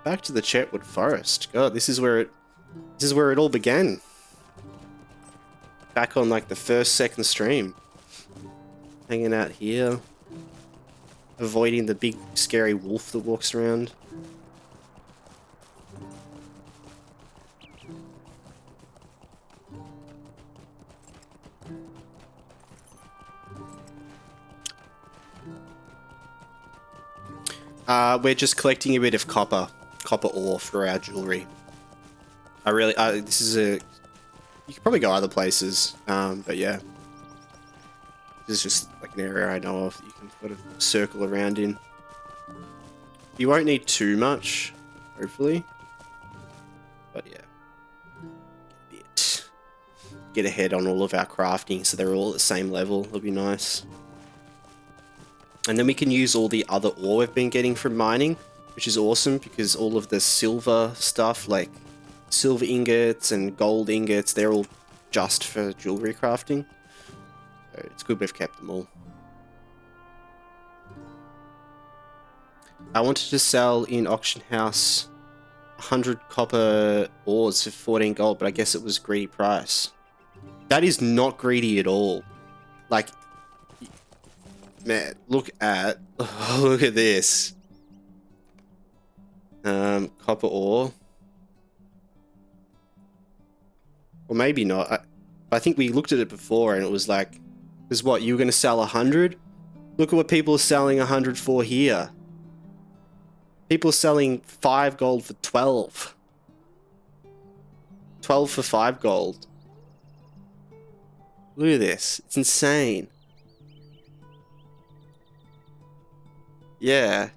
Back to the Chetwood Forest. God, this is where it all began. Back on like the first, second stream. Hanging out here. Avoiding the big scary wolf that walks around. We're just collecting a bit of copper ore for our jewelry. This is you could probably go other places, but yeah. This is just like an area I know of that you can sort of circle around in. You won't need too much, hopefully. But yeah. Get ahead on all of our crafting so they're all at the same level. It'll be nice. And then we can use all the other ore we've been getting from mining, which is awesome because all of the silver stuff, like silver ingots and gold ingots, they're all just for jewelry crafting. So it's good we've kept them all. I wanted to sell in auction house 100 copper ores for 14 gold, but I guess it was greedy price. That is not greedy at all. Like, man, look at this. Copper ore. Or maybe not. I think we looked at it before and it was like, is what, you were going to sell 100? Look at what people are selling 100 for here. People are selling 5 gold for 12. 12 for 5 gold. Look at this. It's insane. Yeah.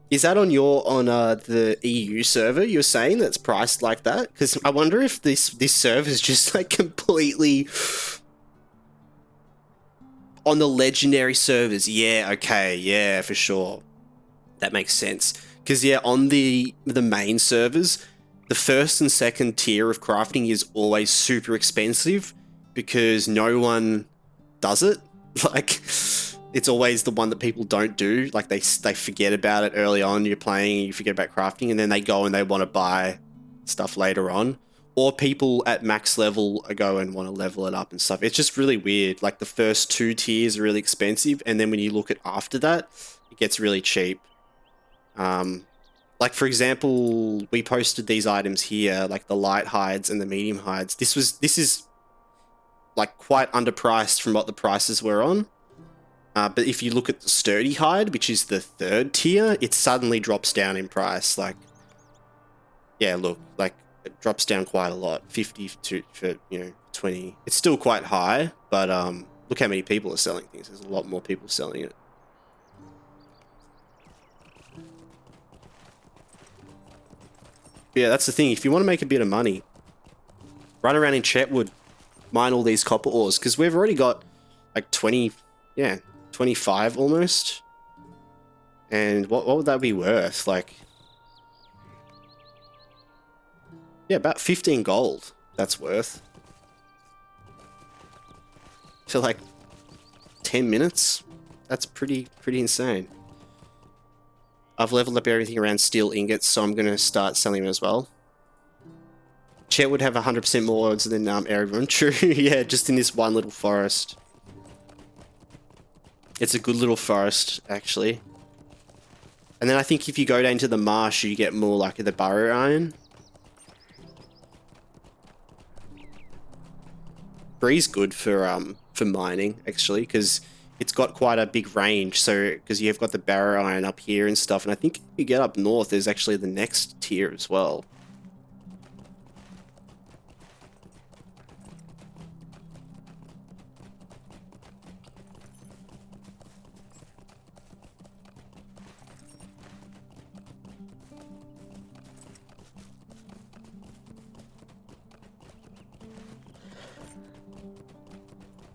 Is that on the EU server you're saying that's priced like that? Because I wonder if this server is just like completely on the legendary servers. Yeah, okay, yeah, for sure. That makes sense. Because yeah, on the main servers, the first and second tier of crafting is always super expensive because no one does it. Like, it's always the one that people don't do. Like, they forget about it early on. You're playing, you forget about crafting, and then they go and they want to buy stuff later on. Or people at max level go and want to level it up and stuff. It's just really weird. Like, the first 2 tiers are really expensive, and then when you look at after that, it gets really cheap. Like, for example, we posted these items here, like the light hides and the medium hides. This is like quite underpriced from what the prices were on. But if you look at the sturdy hide, which is the 3rd tier, it suddenly drops down in price. Like, yeah, look, like it drops down quite a lot. 50 for 20. It's still quite high, but look how many people are selling things. There's a lot more people selling it. Yeah, that's the thing. If you want to make a bit of money, run around in Chetwood, mine all these copper ores, because we've already got like 25 almost. And what would that be worth? Like, yeah, about 15 gold that's worth. For like 10 minutes? That's pretty insane. I've leveled up everything around steel ingots, so I'm going to start selling them as well. Chet would have 100% more odds than Erebor. True, yeah, just in this one little forest. It's a good little forest, actually. And then I think if you go down to the marsh, you get more like the burrow iron. Bree's good for mining, actually, because it's got quite a big range. So because you've got the barrow iron up here and stuff, and I think if you get up north, there's actually the next tier as well.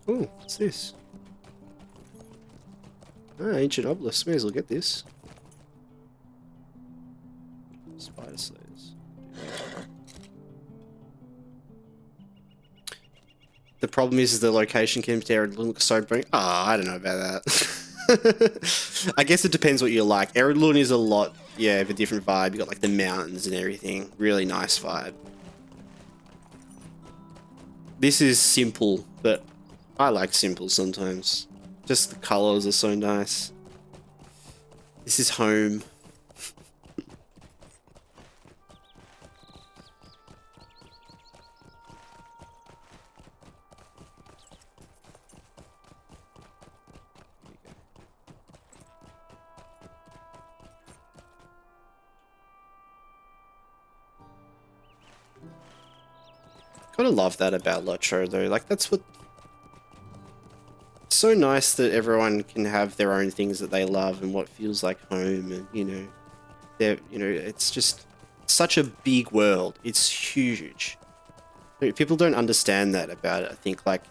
Oh, what's this? Ah, ancient obelisk. May as well get this. Spider slayers. The problem is the location can look so boring. Ah, I don't know about that. I guess it depends what you like. Eredlun is a lot yeah, of a different vibe. You got like the mountains and everything. Really nice vibe. This is simple, but I like simple sometimes. Just the colors are so nice. This is home. Gotta love that about LOTRO though. Like that's what. It's so nice that everyone can have their own things that they love and what feels like home, and it's just such a big world. It's huge. People don't understand that about it. I think like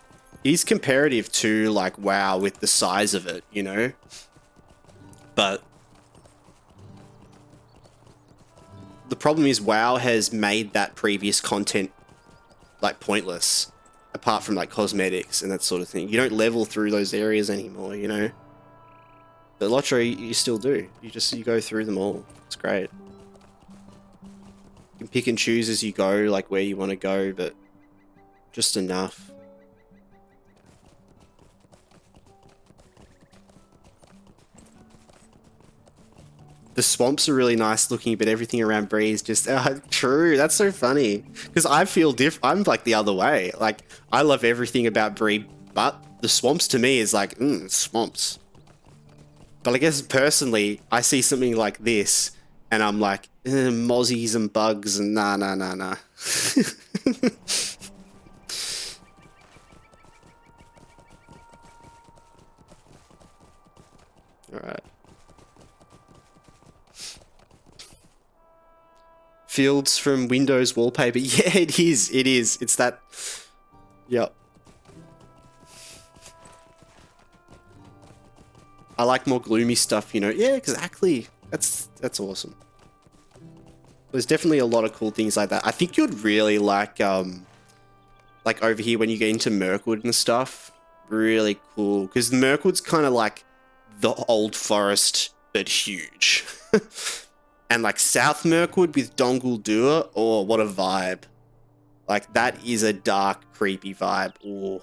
it is comparative to like WoW with the size of it, but the problem is WoW has made that previous content like pointless, apart from like cosmetics and that sort of thing. You don't level through those areas anymore, But LOTRO, you still do. You go through them all. It's great. You can pick and choose as you go, like where you want to go, but just enough. The swamps are really nice looking, but everything around Bree is just true. That's so funny because I feel I'm like the other way. Like I love everything about Bree, but the swamps to me is like swamps. But I guess personally, I see something like this, and I'm like mozzies and bugs and nah. All right. Fields from Windows wallpaper. Yeah, it is. It is. It's that. Yep. I like more gloomy stuff, Yeah, exactly. That's awesome. There's definitely a lot of cool things like that. I think you'd really like over here when you get into Mirkwood and stuff. Really cool. Because Mirkwood's kind of like the old forest, but huge. And like South Mirkwood with Dongle Dua, oh, what a vibe. Like that is a dark, creepy vibe. Oh.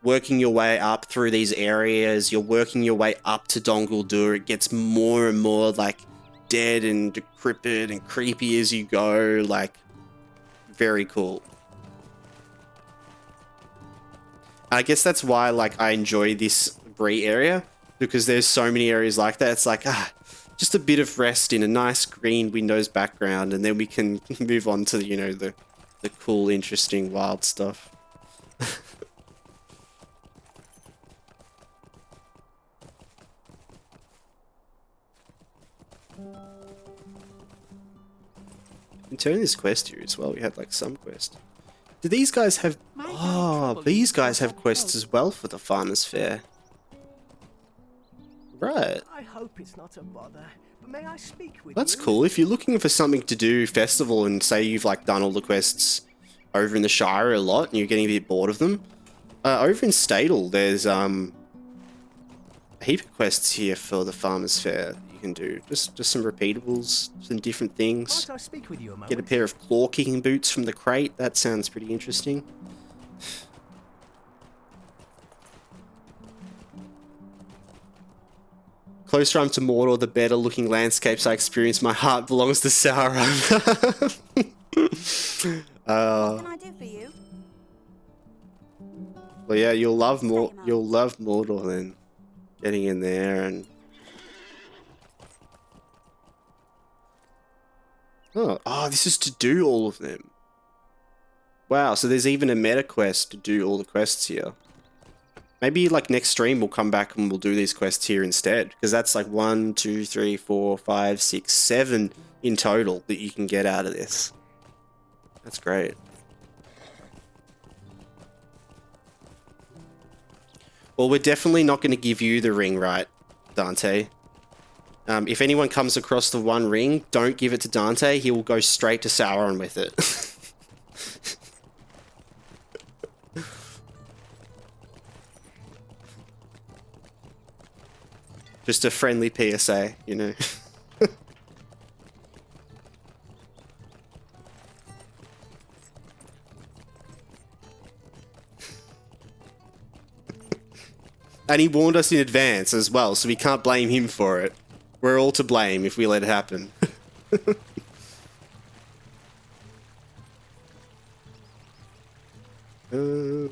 Working your way up through these areas, you're working your way up to Dongle Dua. It gets more and more like dead and decrepit and creepy as you go. Like, very cool. I guess that's why like I enjoy this Bree area, because there's so many areas like that. It's like, just a bit of rest in a nice green Windows background, and then we can move on to, the cool, interesting, wild stuff. In turning this quest here as well, we had like some quest. Do these guys have... Oh, these guys have quests as well for the Farmers Fair. Right. I hope it's not a bother, but may I speak with That's cool. If you're looking for something to do festival and say you've like done all the quests over in the Shire a lot and you're getting a bit bored of them, over in Stadel there's a heap of quests here for the Farmers Fair that you can do. Just some repeatables, some different things. Might I speak with you a moment? Get a pair of claw kicking boots from the crate. That sounds pretty interesting. Closer I'm to Mordor, the better looking landscapes I experience. My heart belongs to Sauron. What can I do for you? Well, yeah, you'll love Mordor then. Getting in there and... Oh, this is to do all of them. Wow, so there's even a meta quest to do all the quests here. Maybe like next stream we'll come back and we'll do these quests here instead, because that's like 1, 2, 3, 4, 5, 6, 7 in total that you can get out of this. That's great. Well, we're definitely not going to give you the ring, right, Dante? If anyone comes across the one ring, don't give it to Dante. He will go straight to Sauron with it. Just a friendly PSA, And he warned us in advance as well, so we can't blame him for it. We're all to blame if we let it happen. Go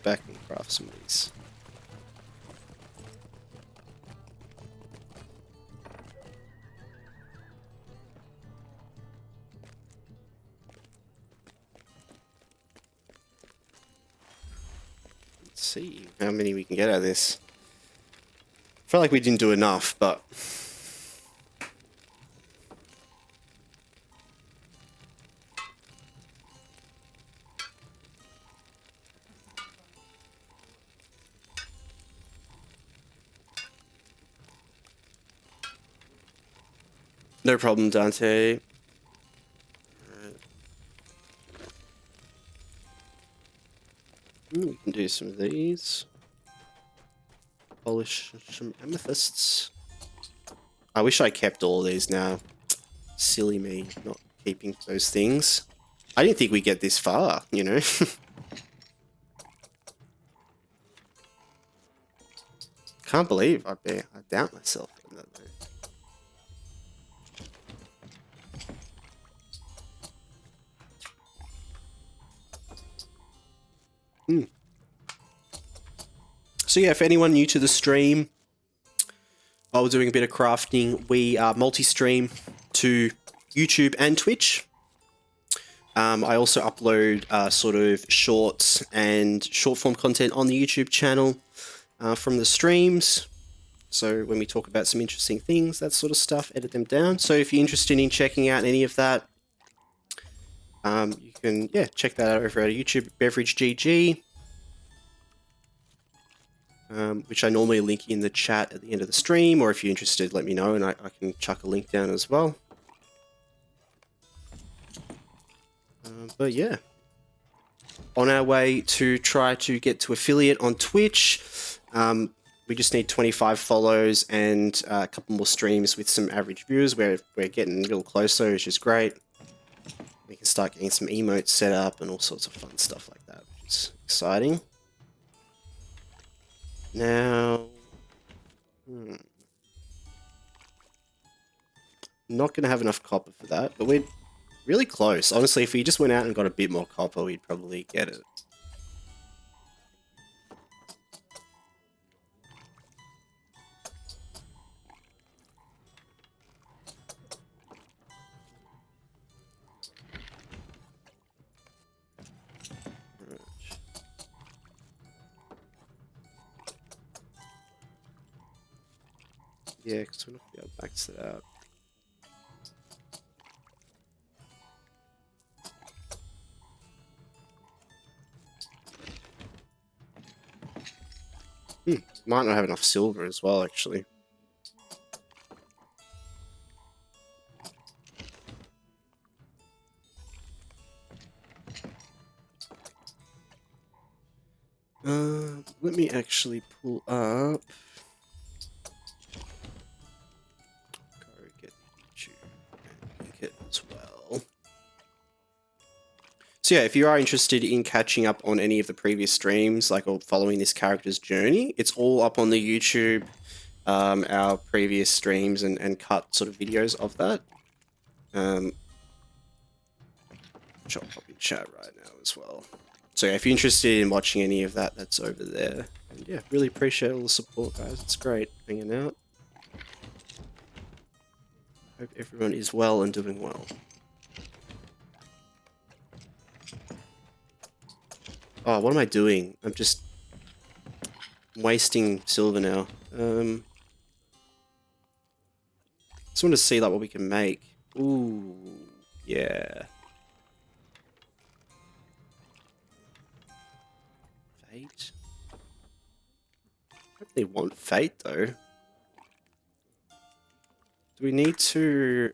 back and craft some of these. Let's see how many we can get out of this. I feel like we didn't do enough, but... No problem, Dante. We can do some of these. Polish some amethysts. I wish I kept all these now. Silly me, not keeping those things. I didn't think we'd get this far, you know? Can't believe I doubt myself in that though. So yeah, if anyone new to the stream, while we're doing a bit of crafting, we multi-stream to YouTube and Twitch. I also upload sort of shorts and short-form content on the YouTube channel from the streams. So when we talk about some interesting things, that sort of stuff, edit them down. So if you're interested in checking out any of that, you can, check that out over at YouTube, Beveridge GG. Which I normally link in the chat at the end of the stream, or if you're interested, let me know and I can chuck a link down as well. But yeah, on our way to try to get to affiliate on Twitch. We just need 25 follows and a couple more streams with some average viewers. We're getting real close, so which is great. We can start getting some emotes set up and all sorts of fun stuff like that, which is exciting. Now, not going to have enough copper for that, but we're really close. Honestly, if we just went out and got a bit more copper, we'd probably get it. Yeah, because we're not going to be able to max it out. Might not have enough silver as well, actually. Let me actually pull up. Go get you and link it as well. So yeah, if you are interested in catching up on any of the previous streams, like or following this character's journey, it's all up on the YouTube, our previous streams and cut sort of videos of that. Which I'll pop in chat right now as well. So yeah, if you're interested in watching any of that, that's over there. And yeah, really appreciate all the support, guys. It's great hanging out. Hope everyone is well and doing well. Oh, what am I doing? I'm just wasting silver now. Just want to see like what we can make. Ooh, yeah. Fate. I don't really want fate though. Do we need to?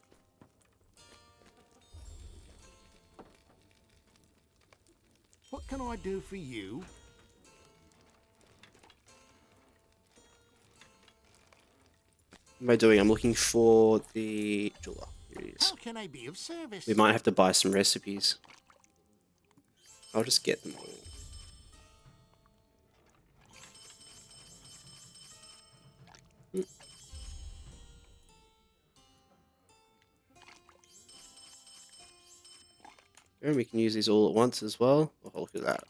What can I do for you? What am I doing? I'm looking for the jeweler. Here it is. How can I be of service? We might have to buy some recipes. I'll just get them all. And we can use these all at once as well. Oh, look at that.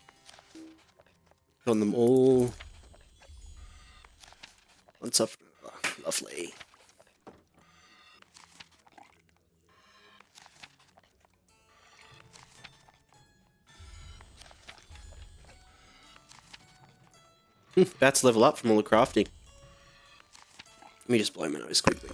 On them all. Once off. Lovely. About to level up from all the crafting. Let me just blow my nose quickly.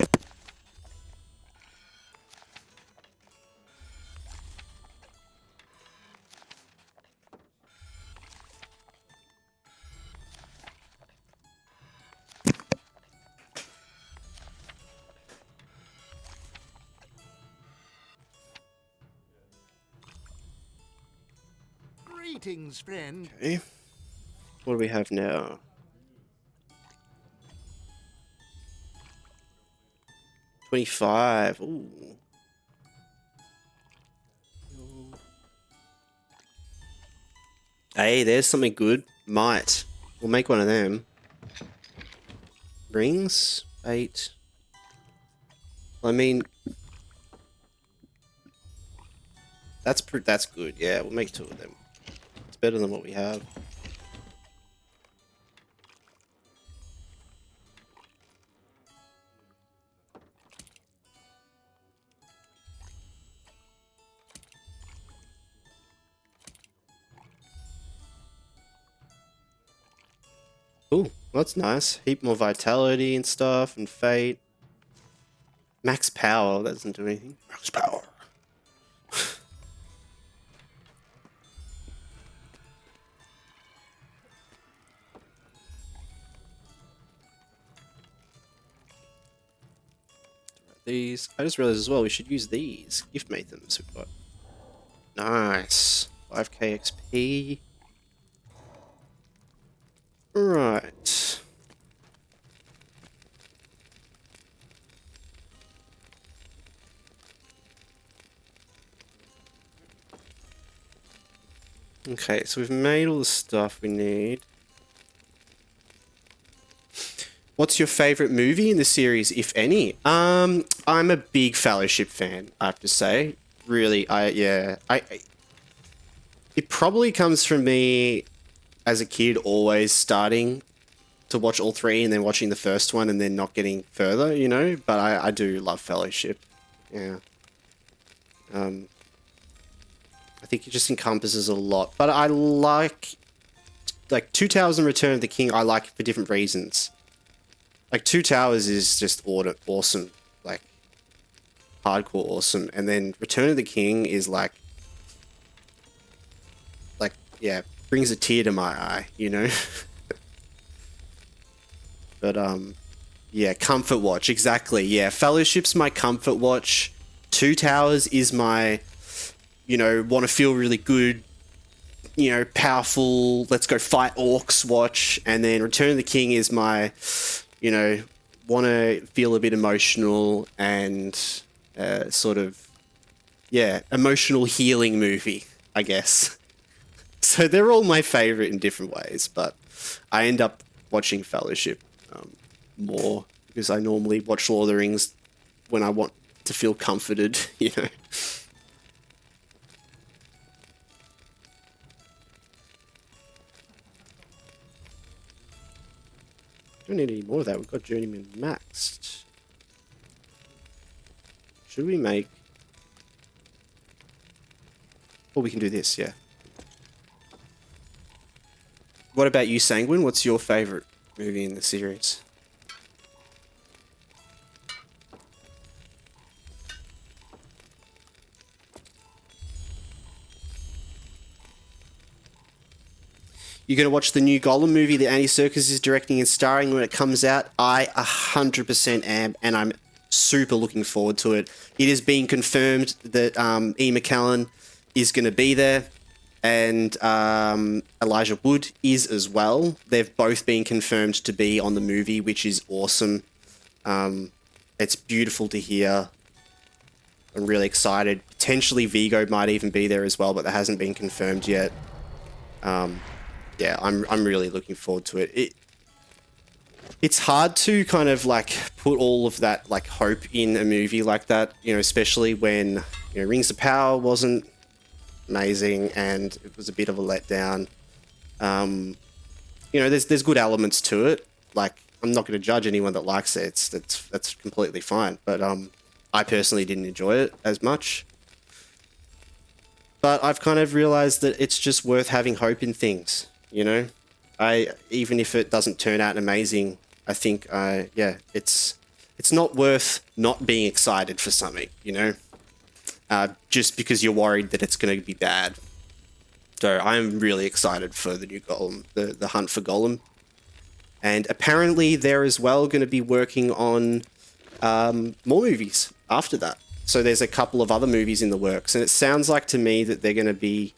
Greetings, friend. Okay. What do we have now? $25. Ooh. Hey, there's something good. Might. We'll make one of them. Rings? 8. I mean, that's good. Yeah, we'll make 2 of them. It's better than what we have. Ooh, that's nice. Heap more vitality and stuff, and fate. Max power, that doesn't do anything. Max power. These. I just realized as well we should use these gift items we've got. Nice. 5k XP. Right. Okay, so we've made all the stuff we need. What's your favorite movie in the series, if any? I'm a big Fellowship fan, I have to say. Really, it probably comes from me as a kid always starting to watch all 3 and then watching the first one and then not getting further, you know? But I do love Fellowship. Yeah. I think it just encompasses a lot. But I like Two Towers and Return of the King, I like for different reasons. Like, Two Towers is just awesome. Like, hardcore awesome. And then Return of the King is like, yeah, brings a tear to my eye, you know? But, yeah, comfort watch, exactly. Yeah, Fellowship's my comfort watch. Two Towers is my, you know, want to feel really good, you know, powerful, let's go fight orcs watch. And then Return of the King is my, you know, want to feel a bit emotional and sort of, yeah, emotional healing movie, I guess. So they're all my favorite in different ways, but I end up watching Fellowship more because I normally watch Lord of the Rings when I want to feel comforted, you know. Don't need any more of that. We've got Journeyman maxed. Should we make... Oh, we can do this, yeah. What about you, Sanguine? What's your favourite movie in the series? You're going to watch the new Gollum movie that Andy Serkis is directing and starring when it comes out? I 100% am, and I'm super looking forward to it. It has been confirmed that Ian McKellen is going to be there, and Elijah Wood is as well. They've both been confirmed to be on the movie, which is awesome. It's beautiful to hear. I'm really excited. Potentially Vigo might even be there as well, but that hasn't been confirmed yet. Yeah, I'm really looking forward to it. it's hard to kind of like put all of that like hope in a movie like that, you know, especially when, you know, Rings of Power wasn't amazing and it was a bit of a letdown. You know, there's good elements to it. Like, I'm not going to judge anyone that likes it. That's completely fine. But I personally didn't enjoy it as much. But I've kind of realized that it's just worth having hope in things, you know? Even if it doesn't turn out amazing, I think, yeah, it's not worth not being excited for something, you know? Just because you're worried that it's going to be bad. So I'm really excited for the new Golem, the hunt for Golem. And apparently they're as well going to be working on more movies after that. So there's a couple of other movies in the works. And it sounds like to me that they're going to be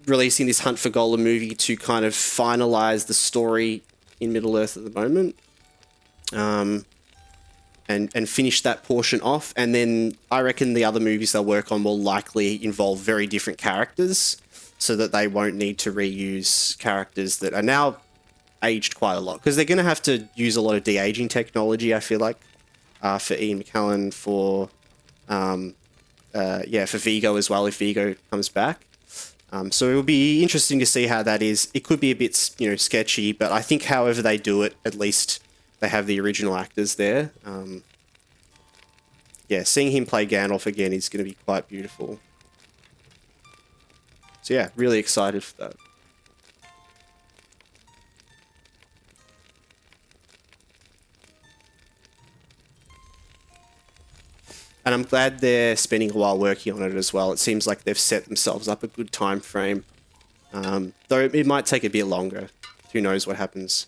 releasing this Hunt for Golem movie to kind of finalize the story in Middle-earth at the moment. And finish that portion off. And then I reckon the other movies they'll work on will likely involve very different characters so that they won't need to reuse characters that are now aged quite a lot. Because they're going to have to use a lot of de-aging technology, I feel like, for Ian McKellen, for Vigo as well, if Vigo comes back. So it will be interesting to see how that is. It could be a bit, you know, sketchy, but I think however they do it, at least they have the original actors there. Yeah, seeing him play Gandalf again is going to be quite beautiful. So yeah, really excited for that. And I'm glad they're spending a while working on it as well. It seems like they've set themselves up a good time frame. Though it might take a bit longer. Who knows what happens.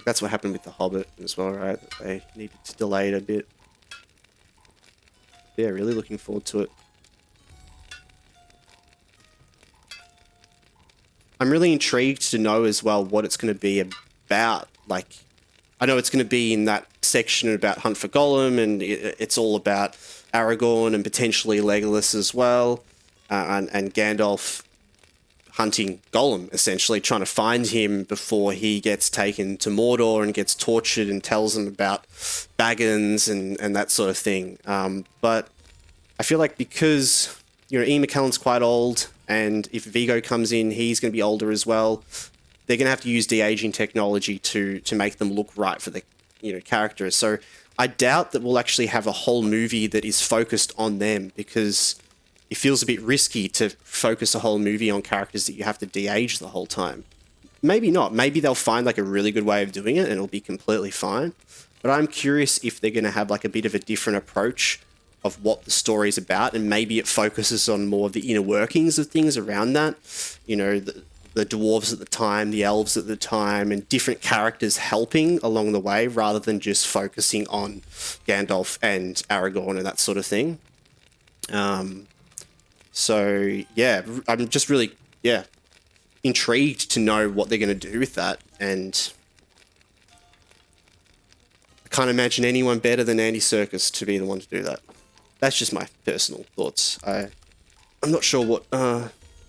That's what happened with The Hobbit as well, right? They needed to delay it a bit. Yeah, really looking forward to it. I'm really intrigued to know as well what it's going to be about. Like, I know it's going to be in that section about Hunt for Gollum, and it's all about Aragorn and potentially Legolas as well, and Gandalf hunting Gollum, essentially, trying to find him before he gets taken to Mordor and gets tortured and tells them about Baggins and that sort of thing. But I feel like because, you know, Ian McKellen's quite old, and if Vigo comes in, he's going to be older as well. They're going to have to use de-aging technology to make them look right for the, you know, characters. So I doubt that we'll actually have a whole movie that is focused on them, because it feels a bit risky to focus a whole movie on characters that you have to de-age the whole time. Maybe not. Maybe they'll find like a really good way of doing it and it'll be completely fine. But I'm curious if they're going to have like a bit of a different approach of what the story's about, and maybe it focuses on more of the inner workings of things around that. You know, the dwarves at the time, the elves at the time, and different characters helping along the way rather than just focusing on Gandalf and Aragorn and that sort of thing. So, yeah, I'm just really, intrigued to know what they're going to do with that. And I can't imagine anyone better than Andy Serkis to be the one to do that. That's just my personal thoughts. I'm not sure what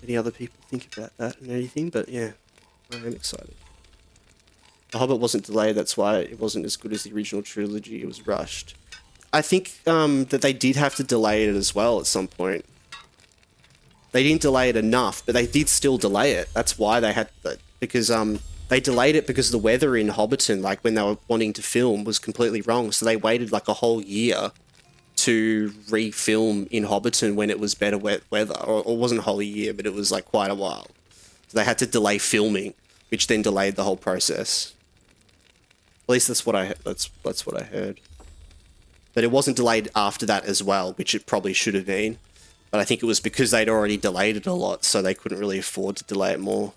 any other people think about that and anything, but yeah, I am excited. The Hobbit wasn't delayed, that's why it wasn't as good as the original trilogy. It was rushed. I think that they did have to delay it as well at some point. They didn't delay it enough, but they did still delay it. That's why they had that, because they delayed it because the weather in Hobbiton, like when they were wanting to film, was completely wrong. So they waited like a whole year to refilm in Hobbiton when it was better weather, or it wasn't a whole year, but it was like quite a while. So they had to delay filming, which then delayed the whole process. At least that's what I heard. But it wasn't delayed after that as well, which it probably should have been. But I think it was because they'd already delayed it a lot, so they couldn't really afford to delay it more.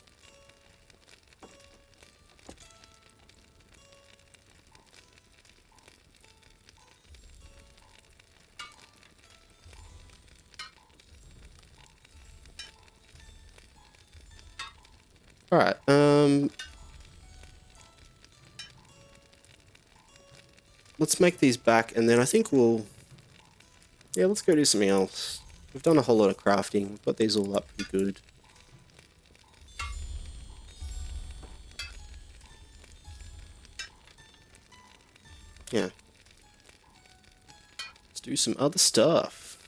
Alright, let's make these back, and then I think we'll... Yeah, let's go do something else. We've done a whole lot of crafting, we've got these all up pretty good. Yeah. Let's do some other stuff.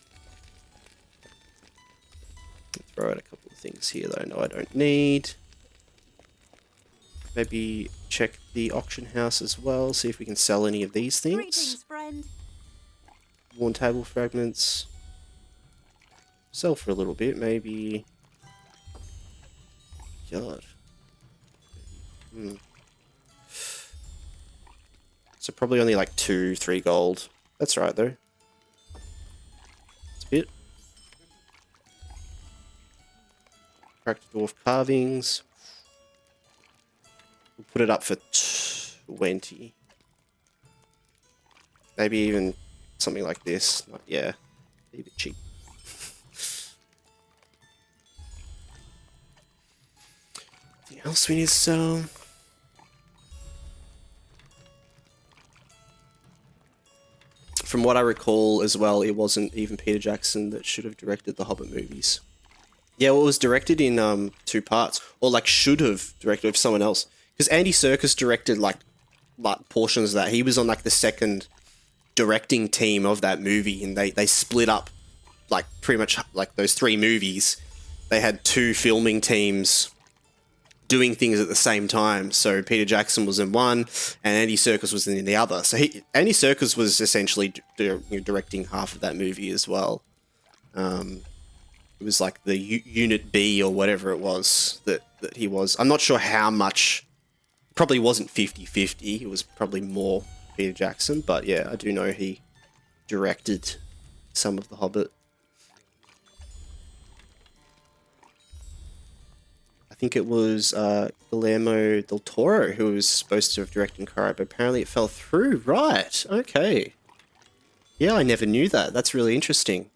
Throw out a couple of things here that I know I don't need. Maybe check the auction house as well, see if we can sell any of these things. Greetings, friend. Worn table fragments. Sell for a little bit, maybe. God. So probably only like 2-3 gold. That's right though. It's a bit. Cracked dwarf carvings. We'll put it up for 20. Maybe even something like this. Yeah, be a bit cheap. Anything else we need to sell? From what I recall as well, it wasn't even Peter Jackson that should have directed the Hobbit movies. Yeah, well, it was directed in 2 parts, or like should have directed with someone else. Because Andy Serkis directed like portions of that. He was on like the second directing team of that movie, and they split up like pretty much like those 3 movies. They had 2 filming teams doing things at the same time. So Peter Jackson was in one, and Andy Serkis was in the other. So Andy Serkis was essentially directing half of that movie as well. It was like the Unit B or whatever it was that he was. I'm not sure how much. Probably wasn't 50-50. It was probably more Peter Jackson. But yeah, I do know he directed some of The Hobbit. I think it was Guillermo del Toro who was supposed to have directed Kara, but apparently it fell through. Right, okay. Yeah, I never knew that. That's really interesting.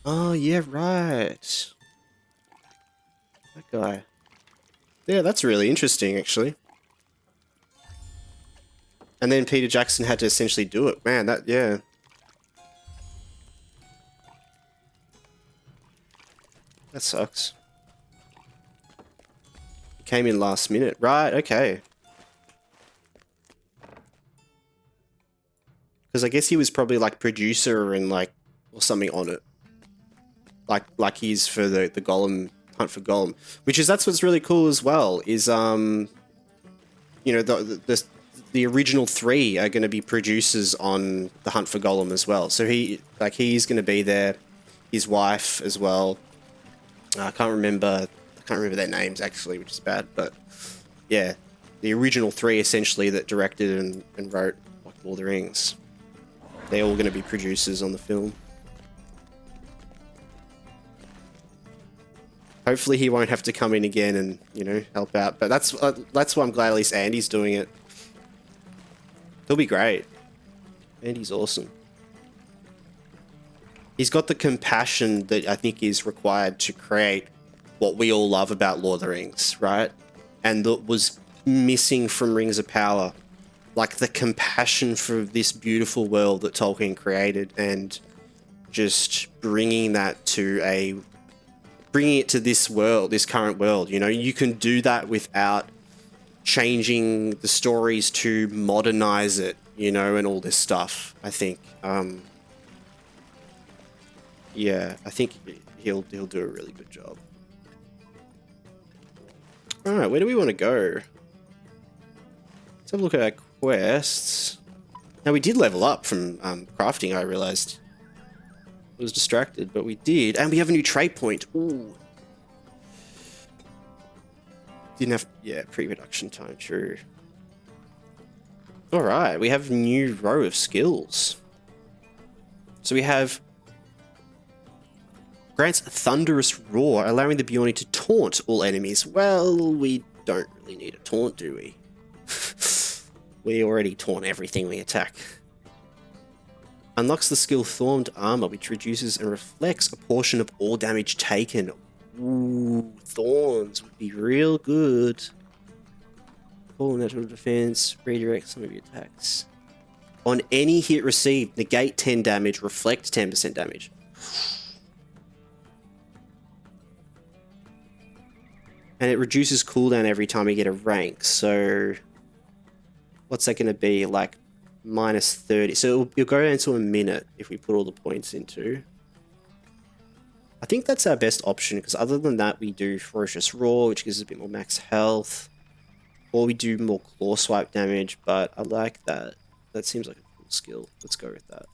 Oh, yeah, right. That guy. Yeah, that's really interesting, actually. And then Peter Jackson had to essentially do it. Man, that, yeah. That sucks. He came in last minute. Right, okay. Because I guess he was probably like producer and like, or something on it. Like he's for the Gollum, Hunt for Gollum. Which is, that's what's really cool as well, is, you know, the original 3 are going to be producers on the Hunt for Gollum as well. So he's going to be there. His wife as well. I can't remember their names actually, which is bad. But yeah, the original 3 essentially that directed and wrote like Lord of the Rings. They're all going to be producers on the film. Hopefully he won't have to come in again and, you know, help out. But that's why I'm glad at least Andy's doing it. He'll be great. Andy's awesome. He's got the compassion that I think is required to create what we all love about Lord of the Rings, right? And that was missing from Rings of Power. Like the compassion for this beautiful world that Tolkien created, and just bringing it to this world, this current world. You know, you can do that without changing the stories to modernize it, you know, and all this stuff. I think, yeah, I think he'll do a really good job. All right, where do we want to go? Let's have a look at our quests. Now, we did level up from crafting, I realized. I was distracted, but we did. And we have a new trait point. Ooh. Didn't have... Yeah, pre-production time, true. Alright, we have a new row of skills. So we have... Grants a thunderous roar, allowing the Bjorni to taunt all enemies. Well, we don't really need a taunt, do we? We already taunt everything we attack. Unlocks the skill Thorned Armor, which reduces and reflects a portion of all damage taken. Ooh, thorns would be real good. Full natural defense, redirect some of your attacks. On any hit received, negate 10 damage, reflect 10% damage. And it reduces cooldown every time you get a rank. So what's that going to be? Like minus 30. So it'll go down to a minute if we put all the points into. I think that's our best option, because other than that, we do Ferocious Roar, which gives us a bit more max health. Or we do more claw swipe damage, but I like that. That seems like a cool skill. Let's go with that.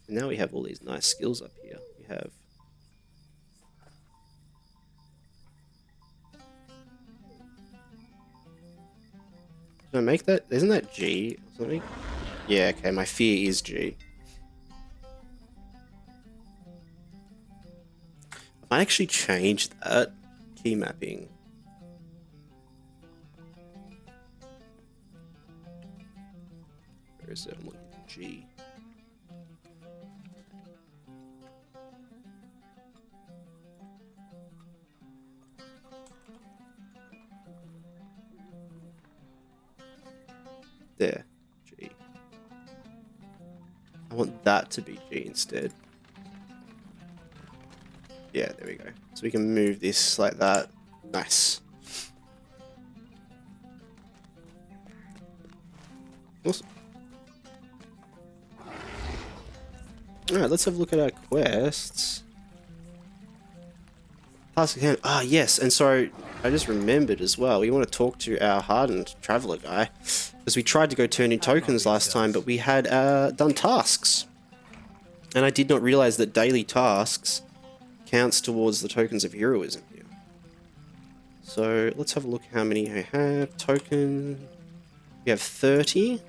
And now we have all these nice skills up here. We have... Did I make that? Isn't that G or something? Yeah, okay, my fear is G. I might actually change that. Key mapping. Where is it? I'm looking at G. There. G. I want that to be G instead. Yeah, there we go. So we can move this like that. Nice. Awesome. Alright, let's have a look at our quests. Task at hand. Ah, yes, and so I just remembered as well, we want to talk to our hardened traveler guy. Because we tried to go turn in tokens last time, but we had done tasks. And I did not realize that daily tasks counts towards the tokens of heroism here. So let's have a look how many I have. Token. We have 30.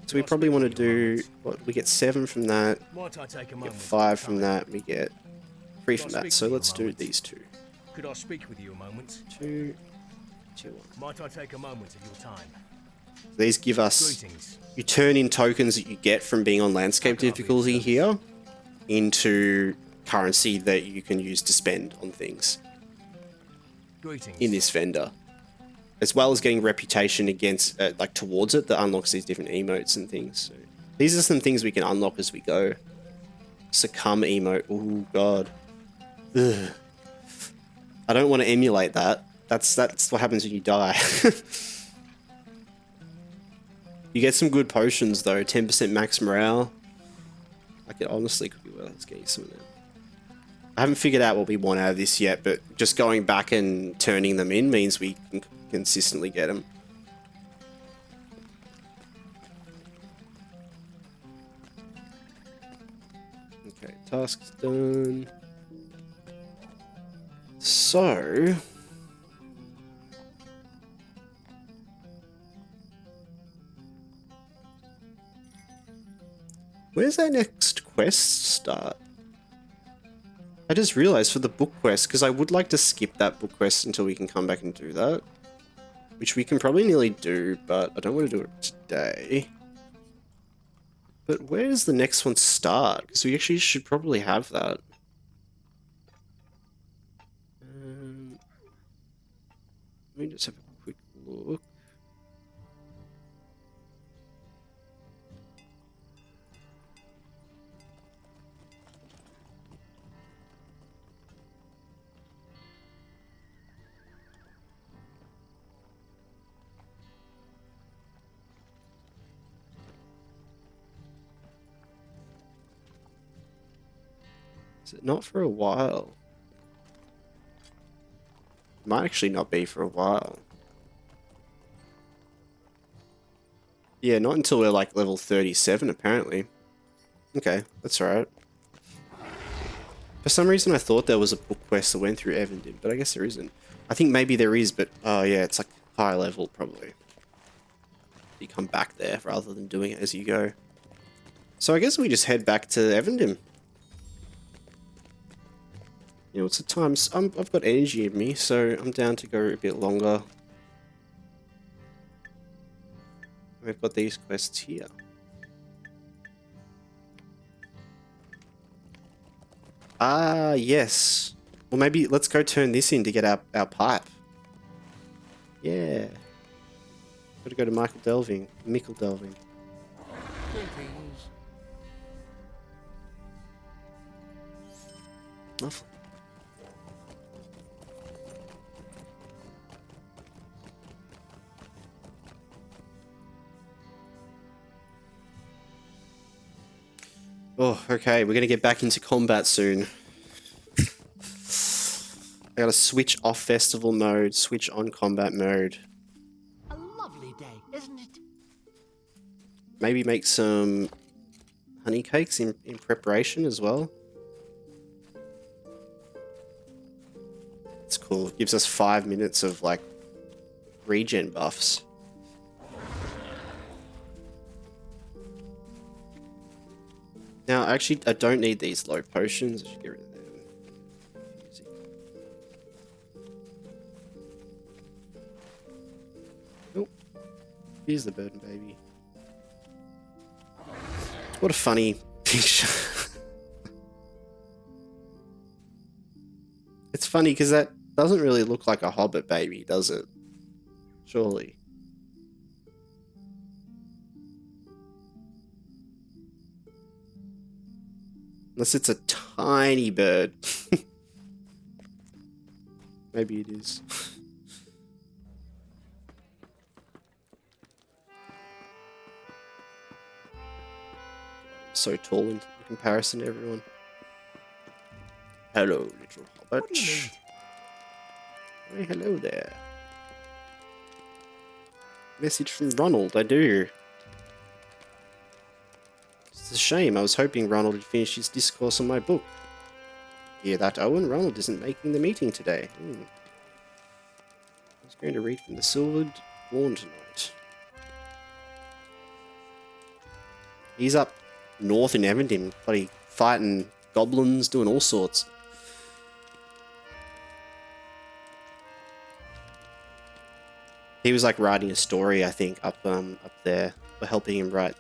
So we probably want to do what we get 7 from that. Get 5 from that. We get 3 from that. So let's do these two. Could I speak with you a moment? 2, 2, 1. Might I take a moment of your time? These give us. Greetings. You turn in tokens that you get from being on landscape difficulty here into currency that you can use to spend on things Greetings. in this vendor, as well as getting reputation against like towards it that unlocks these different emotes and things. So these are some things we can unlock as we go. Succumb emote. Oh god. Ugh. I don't want to emulate that. That's what happens when you die. You get some good potions though. 10% max morale. Like it honestly could be worth getting some of them. I haven't figured out what we want out of this yet, but just going back and turning them in means we can consistently get them. Okay, task's done. So... where's our next quest start? I just realized for the book quest, because I would like to skip that book quest until we can come back and do that. Which we can probably nearly do, but I don't want to do it today. But where does the next one start? Because we actually should probably have that. Let me just have a quick look. Is it not for a while? It might actually not be for a while. Yeah, not until we're like level 37 apparently. Okay, that's alright. For some reason I thought there was a book quest that went through Evendim, but I guess there isn't. I think maybe there is, but oh yeah, it's like high level probably. You come back there rather than doing it as you go. So I guess we just head back to Evendim. You know, what's the time? I've got energy in me, so I'm down to go a bit longer. We've got these quests here. Ah, yes. Well, maybe let's go turn this in to get our pipe. Yeah. Gotta go to Michael Delving. Michael Delving. Greetings. Lovely. Oh, okay. We're gonna get back into combat soon. I gotta switch off festival mode, switch on combat mode. A lovely day, isn't it? Maybe make some honey cakes in preparation as well. It's cool. It gives us 5 minutes of like regen buffs. Now, actually, I don't need these low potions. I should get rid of them. Easy. Oh, here's the burden baby. What a funny picture. It's funny because that doesn't really look like a hobbit baby, does it? Surely. Unless it's a tiny bird. Maybe it is. So tall in comparison to everyone. Hello, little hobbit. What do you need? Hey, hello there. Message from Ronald, I do. It's a shame, I was hoping Ronald would finish his discourse on my book. Hear that, Owen? Ronald isn't making the meeting today. I was going to read from the Silvered Lawn tonight. He's up north in Evendim, bloody fighting goblins, doing all sorts. He was like writing a story, I think, up there. We're helping him write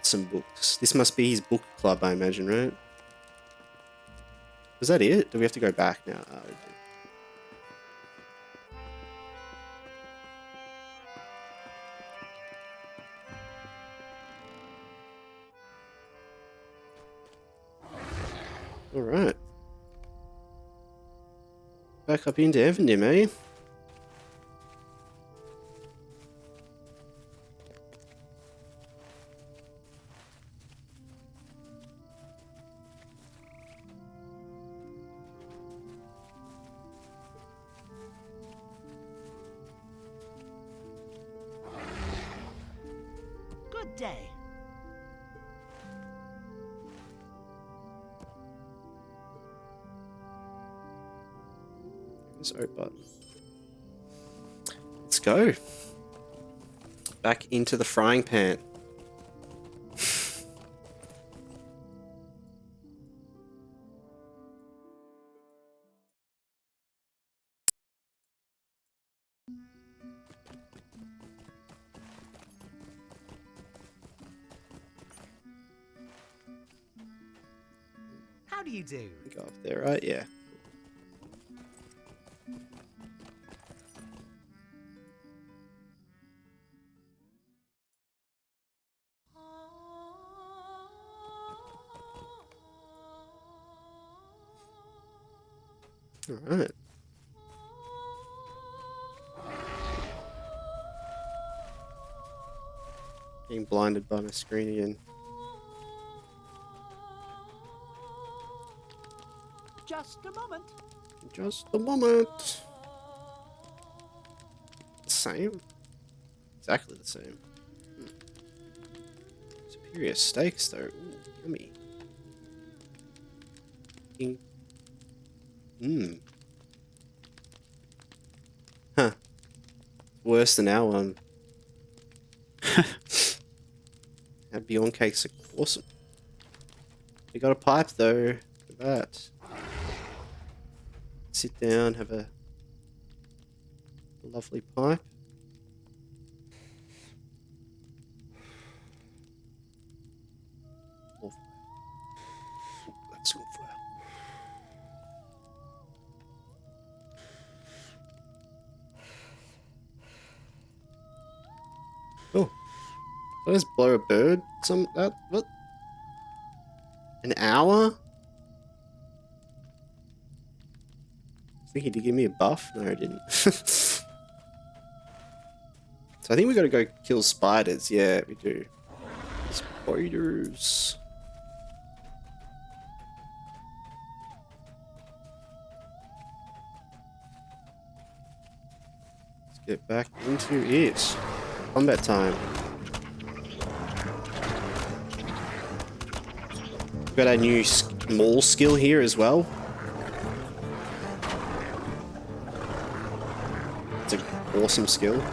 some books. This must be his book club, I imagine, right? Was that it? Do we have to go back now? Oh, we do. Alright. Back up into Evendim, eh? Good day. There's O button. Let's go. Back into the frying pan. How do you do? Go up there, right? Yeah. Alright. Being blinded by my screen again. Just a moment. Just a moment. Same. Exactly the same. Superior steaks, though. Ooh, yummy. Mmm. Huh. Worse than our one. Our Beyond cakes are awesome. We got a pipe, though. Look at that. Sit down, have a lovely pipe. Oh, that's good for you. Let's blow a bird. What? An hour? I think he did give me a buff. No, he didn't. So I think we gotta go kill spiders. Yeah, we do. Spiders. Let's get back into it. Combat time. We've got our new maul skill here as well. It's an awesome skill.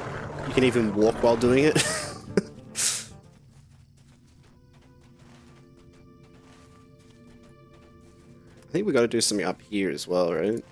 You can even walk while doing it. I think we got to do something up here as well, right?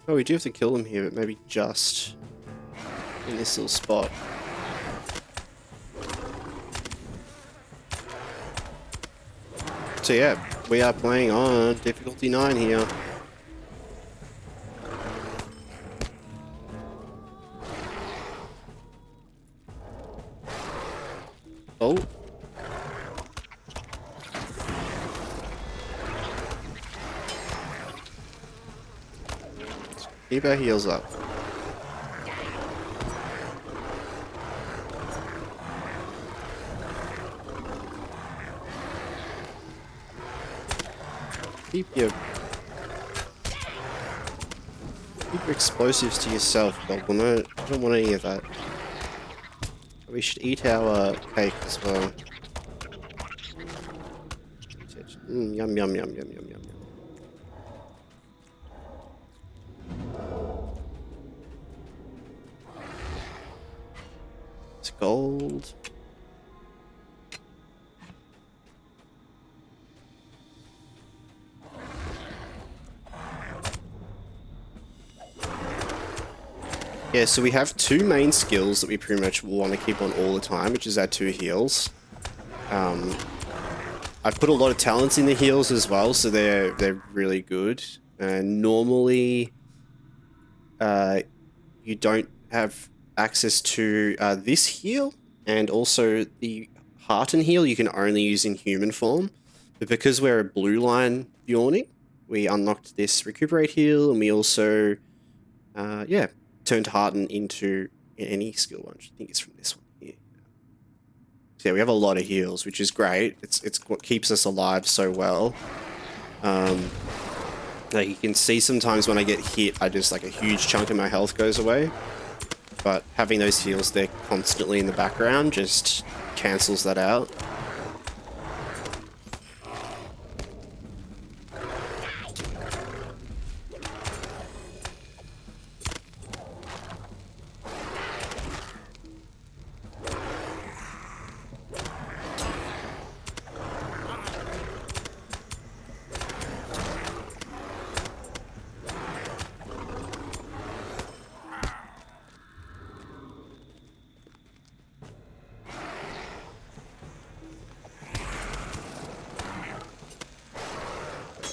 Oh, we do have to kill them here, but maybe just in this little spot. So yeah, we are playing on difficulty 9 here. Oh. Keep our heels up. Keep your explosives to yourself, Goblin. I don't want any of that. We should eat our cake as well. Yum, yum, yum, yum, yum, yum, yum. It's gold. Yeah, so we have two main skills that we pretty much want to keep on all the time, which is our 2 heals. I've put a lot of talents in the heals as well, so they're really good. And normally, you don't have access to this heal, and also the heart and heal you can only use in human form. But because we're a blue line yawning, we unlocked this recuperate heal, and we also, yeah, turned Hearten into any skill one. I think it's from this one here. So yeah, we have a lot of heals, which is great. It's what keeps us alive so well. Like you can see sometimes when I get hit, I just like a huge chunk of my health goes away. But having those heals there constantly in the background just cancels that out.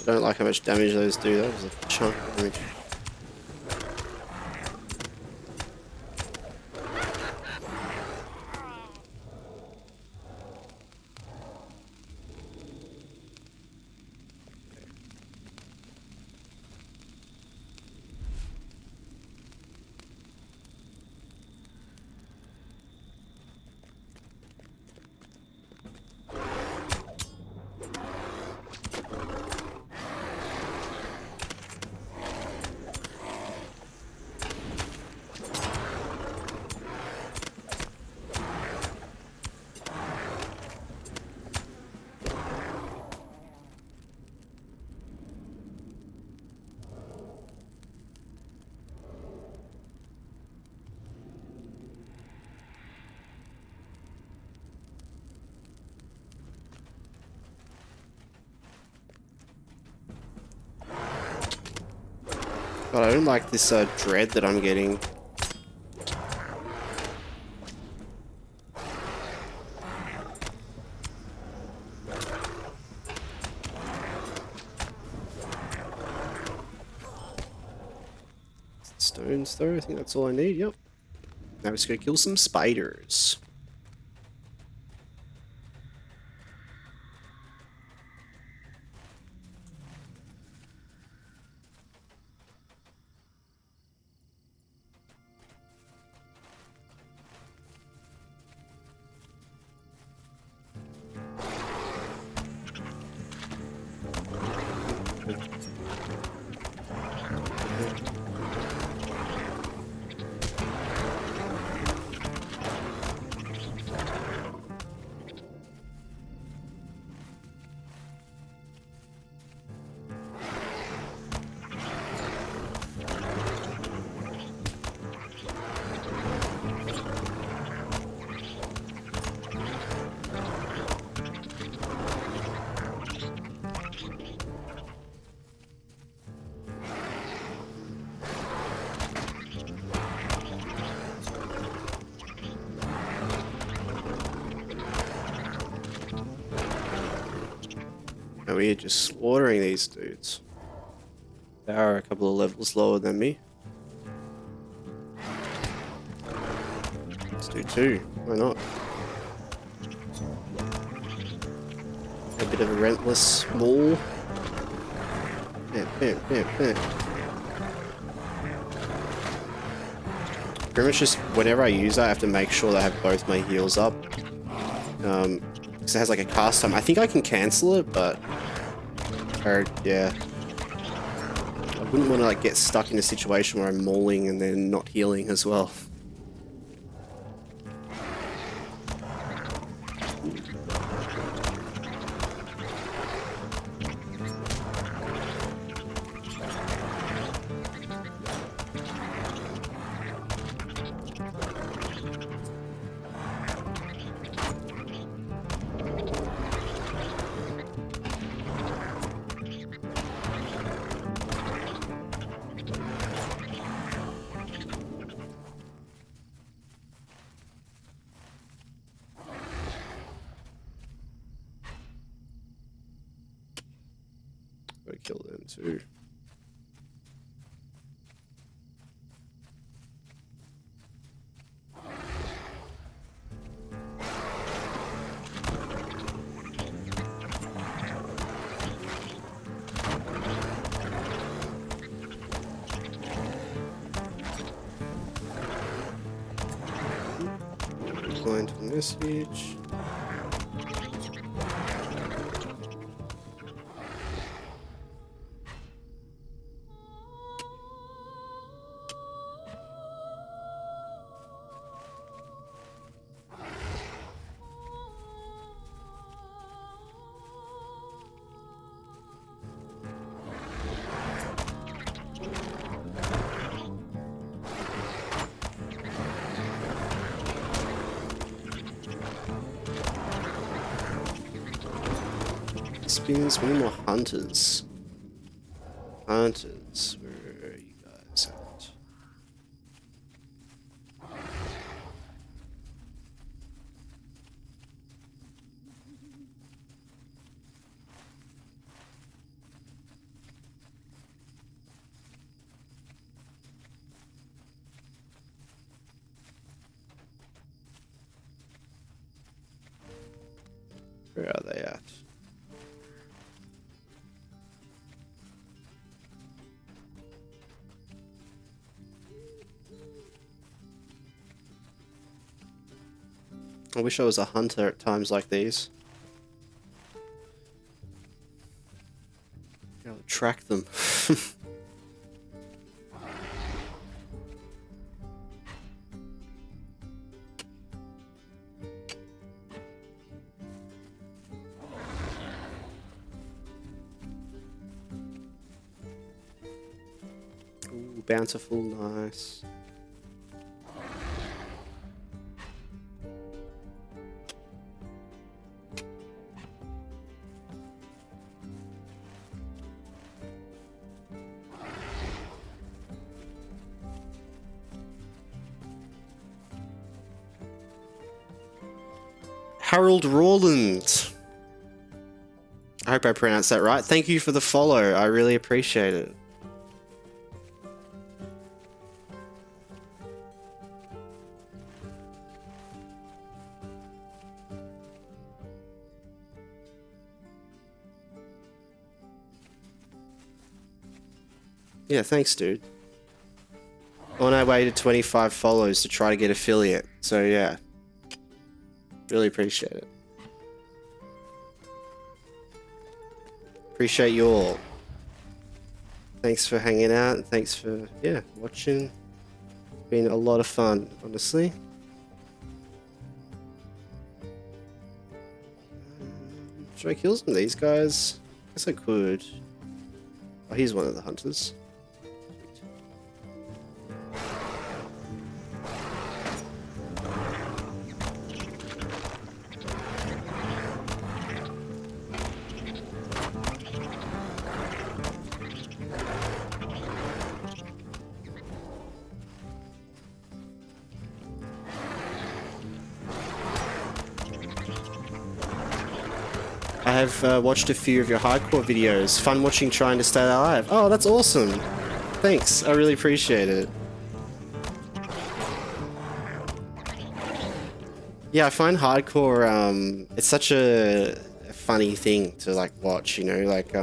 I don't like how much damage those do. That was a chunk of damage. God, I don't like this dread that I'm getting. Stones though, I think that's all I need, yep. Now we're just gonna kill some spiders. And we're just slaughtering these dudes. They are a couple of levels lower than me. Let's do 2. Why not? A bit of a relentless maul. Bam, bam, bam, bam. Pretty much just whenever I use that, I have to make sure that I have both my heals up. Because it has like a cast time. I think I can cancel it, but yeah. I wouldn't want to like get stuck in a situation where I'm mauling and then not healing as well. Gotta kill them too. Going to message. Spins, we need more hunters. Hunters, where are you guys at? Where are they at? I wish I was a hunter at times like these. Be able to track them. Ooh, bountiful, nice. Harold Rawland. I hope I pronounced that right. Thank you for the follow. I really appreciate it. Yeah, thanks, dude. On our way to 25 follows to try to get affiliate. So yeah, really appreciate it. Appreciate you all. Thanks for hanging out and thanks for, yeah, watching. Been a lot of fun, honestly. Should I kill some of these guys? Guess I could. Oh, here's one of the hunters. I have watched a few of your hardcore videos. Fun watching trying to stay alive. Oh, that's awesome. Thanks. I really appreciate it. Yeah, I find hardcore, it's such a funny thing to like watch, you know, like,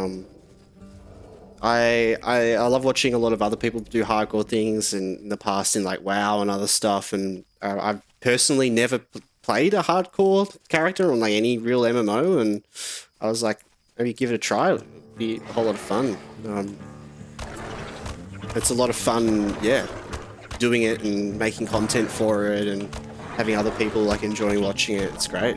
I love watching a lot of other people do hardcore things in the past in like WoW and other stuff, and I've personally never played a hardcore character on like any real MMO, and I was like, maybe give it a try. It'd be a whole lot of fun. It's a lot of fun, yeah, doing it and making content for it and having other people like enjoying watching it. It's great.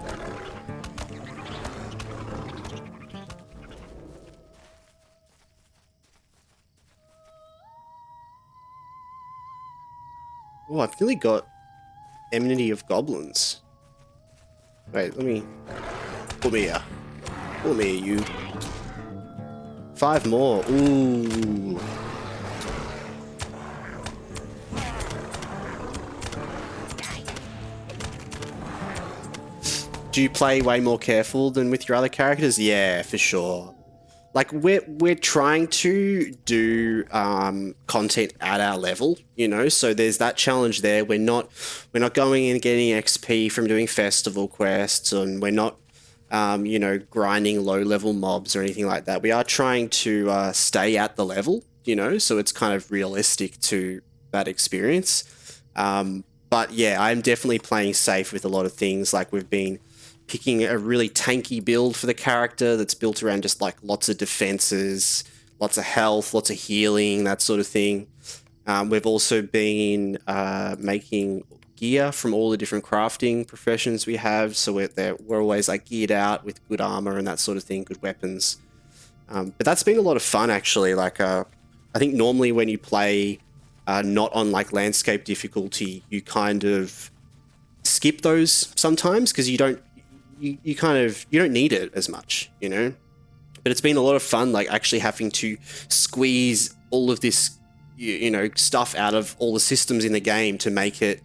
Oh, I've nearly got Enmity of Goblins. Wait, let me... Put me here. Put me here, you. 5 more. Ooh. Do you play way more careful than with your other characters? Yeah, for sure. Like, we're trying to do content at our level, you know, so there's that challenge there. We're not going in and getting XP from doing festival quests, and we're not you know, grinding low level mobs or anything like that. We are trying to stay at the level, you know, so it's kind of realistic to that experience. But yeah, I'm definitely playing safe with a lot of things. Like, we've been picking a really tanky build for the character that's built around just like lots of defenses, lots of health, lots of healing, that sort of thing. We've also been making gear from all the different crafting professions we have, so we're always like geared out with good armor and that sort of thing, good weapons. But that's been a lot of fun, actually. Like, I think normally when you play not on like landscape difficulty, you kind of skip those sometimes because you don't need it as much, you know. But it's been a lot of fun, like actually having to squeeze all of this, you know, stuff out of all the systems in the game to make it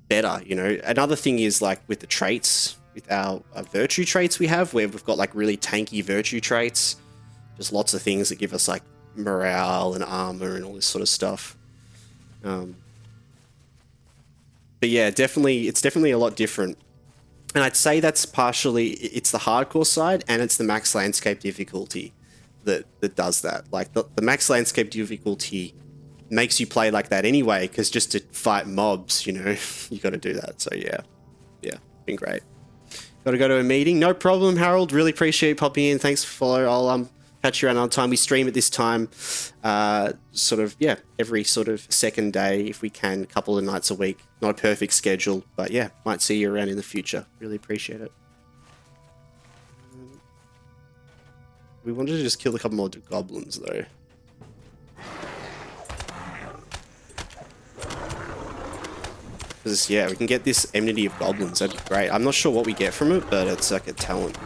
better, you know. Another thing is like with the traits, with our virtue traits we have, where we've got like really tanky virtue traits, just lots of things that give us like morale and armor and all this sort of stuff. But yeah, it's definitely a lot different. And I'd say that's partially, it's the hardcore side and it's the max landscape difficulty that does that. Like the max landscape difficulty makes you play like that anyway, because just to fight mobs, you know, you got to do that. So yeah, been great. Got to go to a meeting. No problem, Harold. Really appreciate you popping in. Thanks for follow. I'll catch you around another time. We stream at this time, sort of, yeah, every sort of second day if we can, a couple of nights a week. Not a perfect schedule, but yeah, might see you around in the future. Really appreciate it. We wanted to just kill a couple more goblins though. Because yeah, we can get this Enmity of Goblins. That'd be great. I'm not sure what we get from it, but it's like a talent.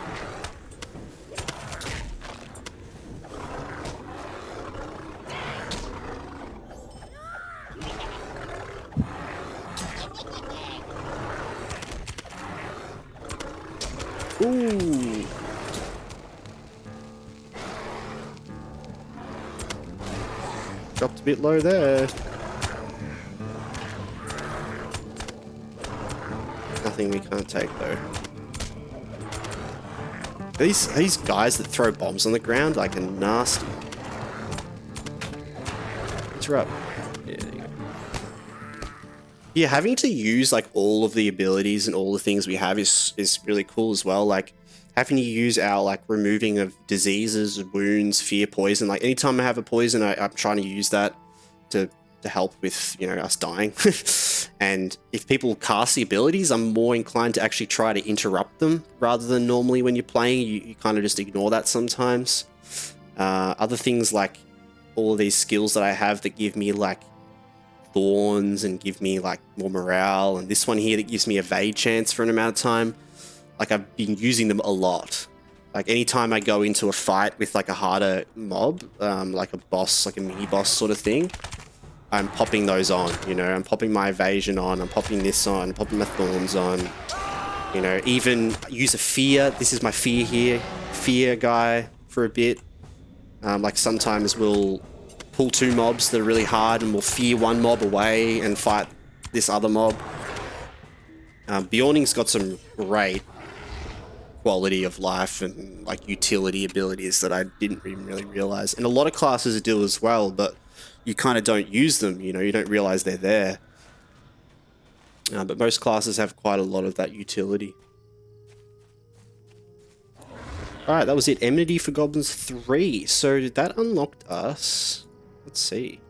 Ooh. Dropped a bit low there. Nothing we can't take though. These guys that throw bombs on the ground like are nasty. Interrupt. Yeah, there you go. Yeah, having to use like all of the abilities and all the things we have is really cool as well. Like having to use our like removing of diseases, wounds, fear, poison. Like anytime I have a poison, I'm trying to use that to help with, you know, us dying. And if people cast the abilities, I'm more inclined to actually try to interrupt them rather than normally when you're playing, you kind of just ignore that sometimes. Other things like all of these skills that I have that give me like thorns and give me like more morale, and this one here that gives me evade chance for an amount of time. Like I've been using them a lot. Like anytime I go into a fight with like a harder mob, like a boss, like a mini boss sort of thing, I'm popping those on, you know, I'm popping my evasion on, I'm popping this on, I'm popping my thorns on, you know, even use a fear. This is my fear here, fear guy for a bit. Like sometimes we'll pull two mobs that are really hard and we'll fear one mob away and fight this other mob. Bjorning's got some great quality of life and like utility abilities that I didn't even really realize. And a lot of classes do as well, but you kind of don't use them, you know, you don't realize they're there. But most classes have quite a lot of that utility. Alright, that was it. Enmity for Goblins 3. So that unlocked us. Let's see.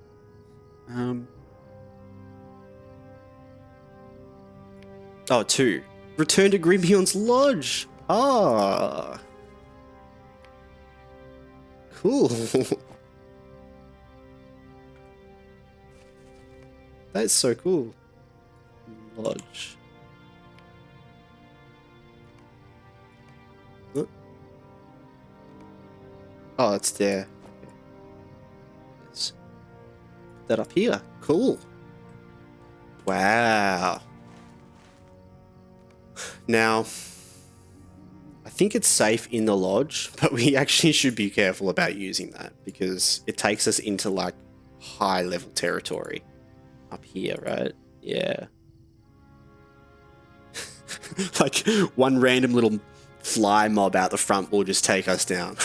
Oh, 2. Return to Grimbion's Lodge. Ah. Cool. That's so cool. Lodge. Oh, it's there. Let's put that up here. Cool. Wow. Now, I think it's safe in the lodge, but we actually should be careful about using that because it takes us into like high level territory. Up here, right? Yeah. Like one random little fly mob out the front will just take us down.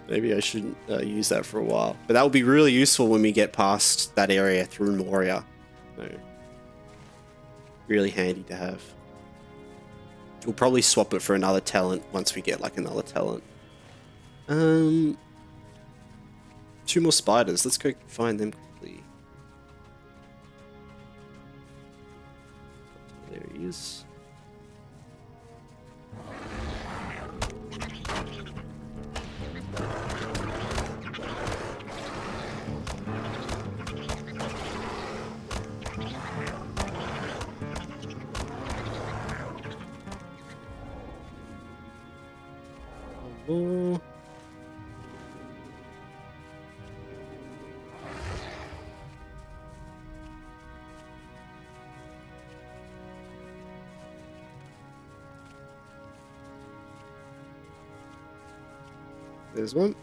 Maybe I shouldn't use that for a while. But that will be really useful when we get past that area through Moria. So, really handy to have. We'll probably swap it for another talent once we get like another talent. 2 more spiders. Let's go find them quickly. There he is. Oh. There's one.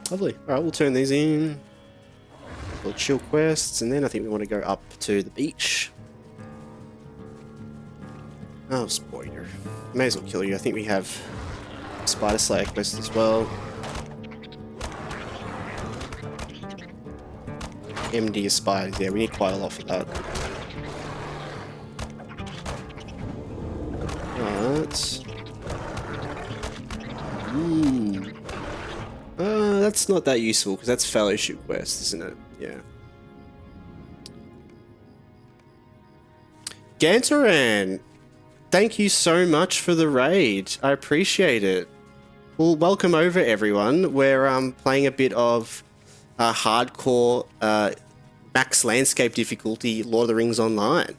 Lovely. Alright, we'll turn these in. Little chill quests, and then I think we want to go up to the beach. Oh, spoiler. May as well kill you. I think we have Spider Slayer quest as well. MD is spiders. Yeah, we need quite a lot for that. Alright. That's not that useful because that's Fellowship quest, isn't it? Yeah. Gantaran, thank you so much for the raid. I appreciate it. Well, welcome over everyone. We're playing a bit of hardcore max landscape difficulty Lord of the Rings Online.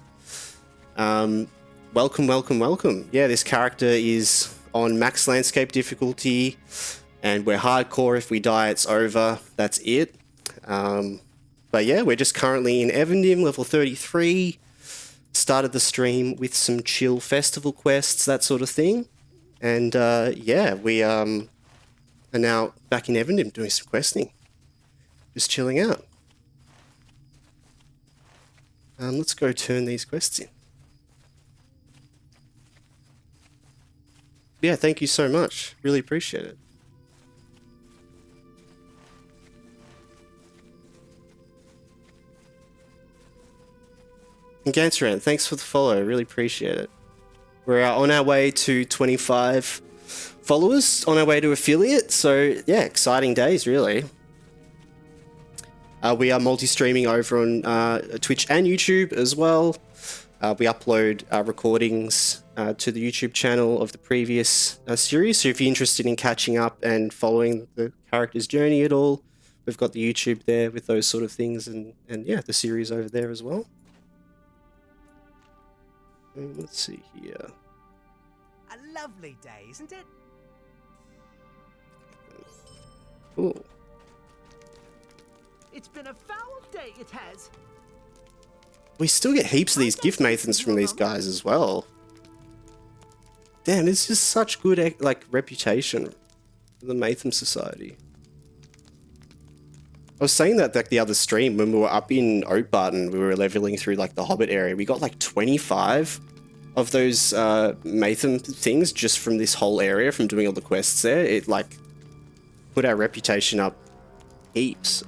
Welcome, welcome, welcome. Yeah, this character is on max landscape difficulty, and we're hardcore. If we die, it's over. That's it. But yeah, we're just currently in Evendim, level 33. Started the stream with some chill festival quests, that sort of thing. And yeah, we are now back in Evendim doing some questing. Just chilling out. Let's go turn these quests in. Yeah, thank you so much. Really appreciate it. And Gansaran, thanks for the follow. Really appreciate it. We're on our way to 25 followers, on our way to affiliate. So yeah, exciting days, really. We are multi-streaming over on Twitch and YouTube as well. We upload recordings to the YouTube channel of the previous series. So if you're interested in catching up and following the character's journey at all, we've got the YouTube there with those sort of things, and yeah, the series over there as well. Let's see here. A lovely day, isn't it? Cool. It's been a foul day, it has. We still get heaps of these gift Mathens from these guys as well. Damn, it's just such good like reputation for the Matham Society. I was saying that like the other stream when we were up in Oatbarton, we were leveling through like the Hobbit area. We got like 25 of those Matham things just from this whole area, from doing all the quests there. It like put our reputation up heaps.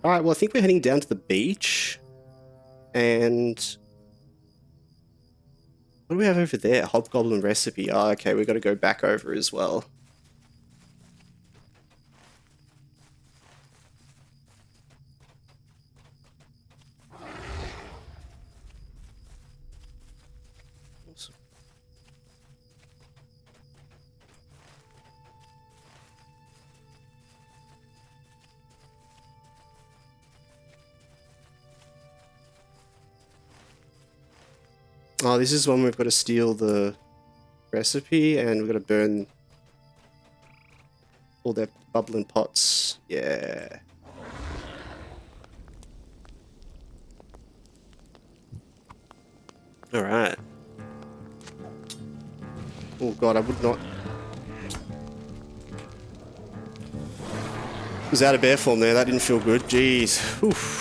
Alright, well I think we're heading down to the beach. And what do we have over there? Hobgoblin recipe. Oh, okay, we've got to go back over as well. Awesome. Oh, this is when we've got to steal the recipe and we've got to burn all their bubbling pots. Yeah. All right. Oh god, I would not. Was out of bear form there. That didn't feel good. Jeez. Oof.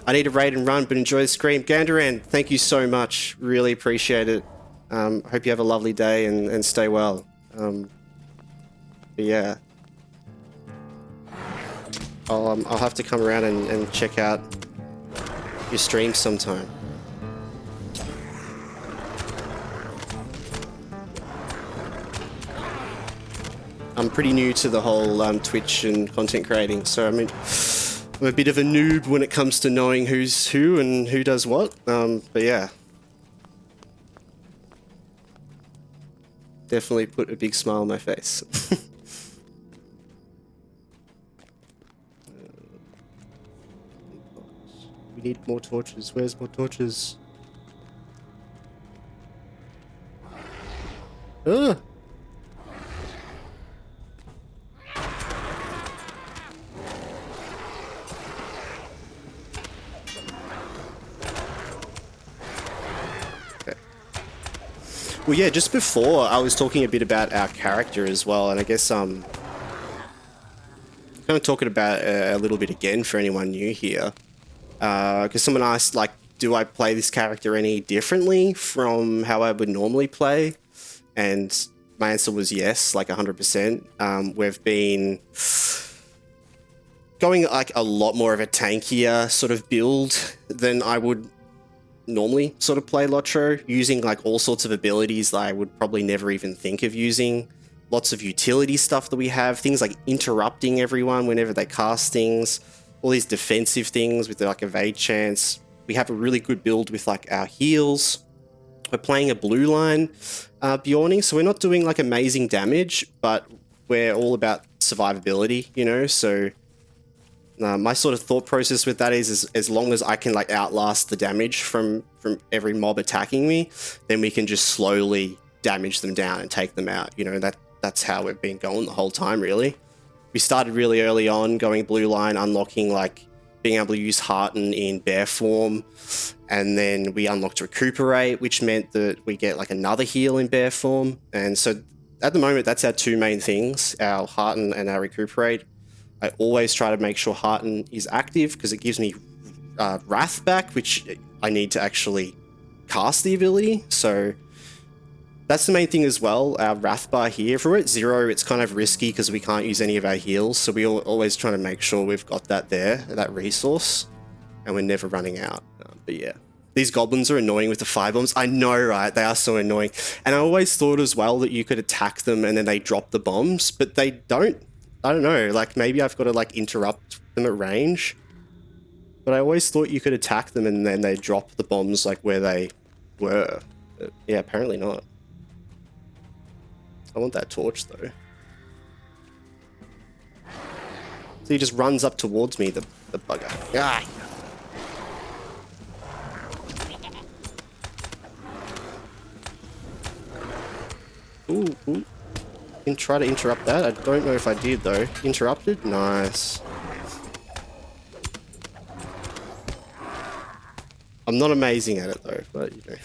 I need to raid and run, but enjoy the stream. Gandaran, thank you so much. Really appreciate it. Hope you have a lovely day and stay well. But yeah. I'll have to come around and check out your stream sometime. I'm pretty new to the whole Twitch and content creating, so I mean, I'm a bit of a noob when it comes to knowing who's who and who does what, but yeah. Definitely put a big smile on my face. We need more torches. Where's more torches? Ah! Well, yeah, just before I was talking a bit about our character as well, and I guess kind of talking about a little bit again for anyone new here, because someone asked, like, do I play this character any differently from how I would normally play? And my answer was yes, like 100%. We've been going like a lot more of a tankier sort of build than I would normally sort of play LOTRO, using like all sorts of abilities that I would probably never even think of using. Lots of utility stuff that we have, things like interrupting everyone whenever they cast things, all these defensive things with like evade chance. We have a really good build with like our heals, We're playing a blue line Bjorning, so we're not doing like amazing damage, but we're all about survivability, you know, so my sort of thought process with that is as long as I can like outlast the damage from every mob attacking me, then we can just slowly damage them down and take them out. You know, that's how we've been going the whole time, really. We started really early on going blue line, unlocking like being able to use Hearten in bear form, and then we unlocked Recuperate, which meant that we get like another heal in bear form. And so at the moment, that's our two main things, our Hearten and our Recuperate. I always try to make sure Hearten is active because it gives me Wrath back, which I need to actually cast the ability. So that's the main thing as well. Our Wrath bar here, if we're at 0, it's kind of risky because we can't use any of our heals. So we always trying to make sure we've got that there, that resource, and we're never running out. But yeah, these goblins are annoying with the fire bombs. I know, right? They are so annoying. And I always thought as well that you could attack them and then they drop the bombs, but they don't. I don't know, like maybe I've got to like interrupt them at range, but I always thought you could attack them and then they drop the bombs like where they were. But yeah, apparently not. I want that torch though. So he just runs up towards me, the bugger. Ah! Ooh, ooh. Can try to interrupt that. I don't know if I did though. Interrupted? Nice. I'm not amazing at it though, but you know.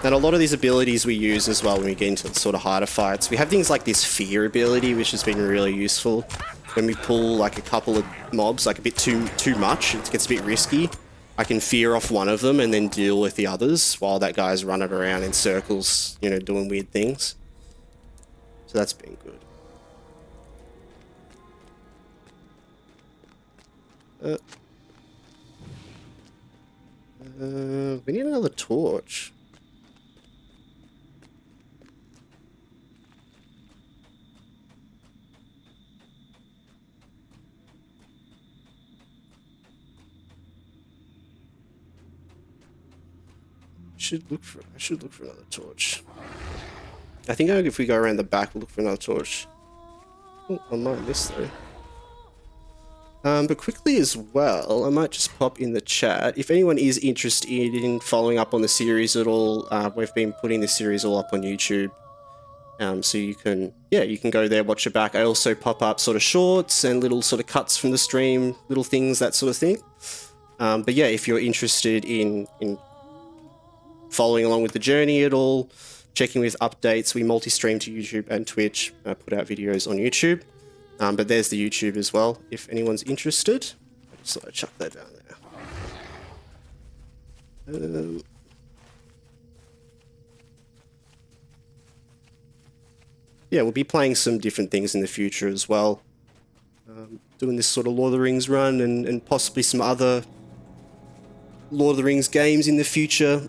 And a lot of these abilities we use as well when we get into the sort of harder fights. We have things like this fear ability, which has been really useful. When we pull like a couple of mobs, like a bit too much, it gets a bit risky. I can fear off one of them and then deal with the others while that guy's running around in circles, you know, doing weird things. So that's been good. We need another torch. I should look for another torch. I think if we go around the back, we'll look for another torch. Oh, I might miss though. But quickly as well, I might just pop in the chat. If anyone is interested in following up on the series at all, we've been putting the series all up on YouTube. So you can go there, watch it back. I also pop up sort of shorts and little sort of cuts from the stream, little things, that sort of thing. But yeah, if you're interested in following along with the journey at all, checking with updates, we multi-stream to YouTube and Twitch, put out videos on YouTube. But there's the YouTube as well, if anyone's interested. I just thought I'd chuck that down there. Yeah, we'll be playing some different things in the future as well. Doing this sort of Lord of the Rings run and possibly some other Lord of the Rings games in the future.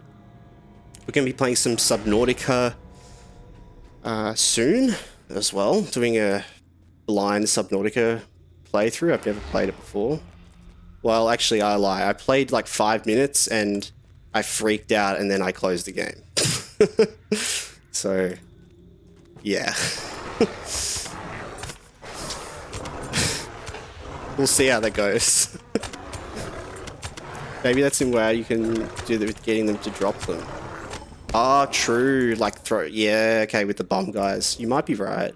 We're going to be playing some Subnautica soon as well. Doing a blind Subnautica playthrough. I've never played it before. Well, actually, I lie. I played like 5 minutes and I freaked out and then I closed the game. So, yeah. We'll see how that goes. Maybe that's in where you can do that with getting them to drop them. Ah, true. Like throw. Yeah, okay, with the bomb guys. You might be right.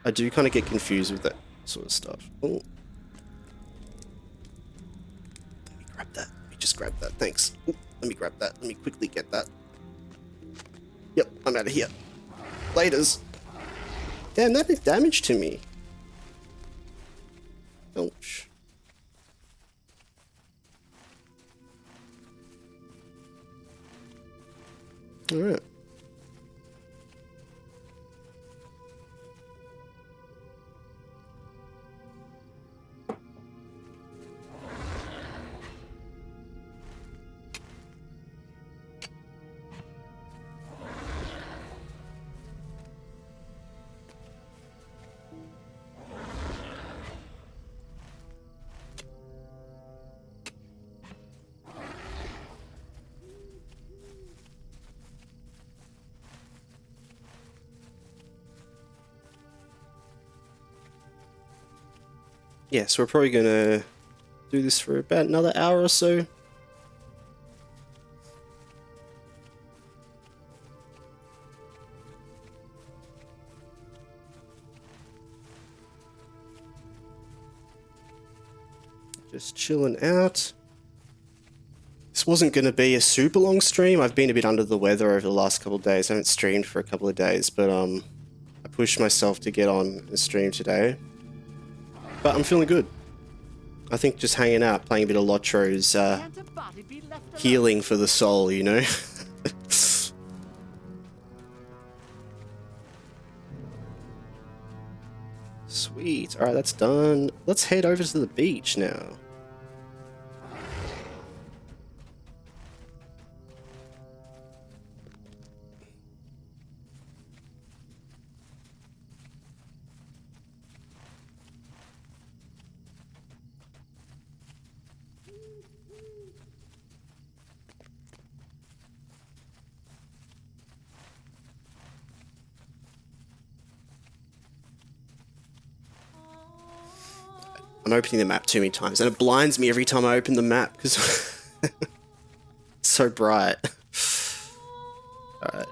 I do kind of get confused with that sort of stuff. Ooh. Let me grab that. Let me just grab that. Thanks. Ooh, let me grab that. Let me quickly get that. Yep, I'm out of here. Laters. Damn, that did damage to me. Ouch. Alright. yeah, so we're probably gonna do this for about another hour or so. Just chilling out. This wasn't going to be a super long stream. I've been a bit under the weather over the last couple of days. I haven't streamed for a couple of days, but I pushed myself to get on and stream today. But I'm feeling good. I think just hanging out, playing a bit of LOTRO is healing for the soul, you know? Sweet. Alright, that's done. Let's head over to the beach now. I'm opening the map too many times, and it blinds me every time I open the map because it's so bright. Alright.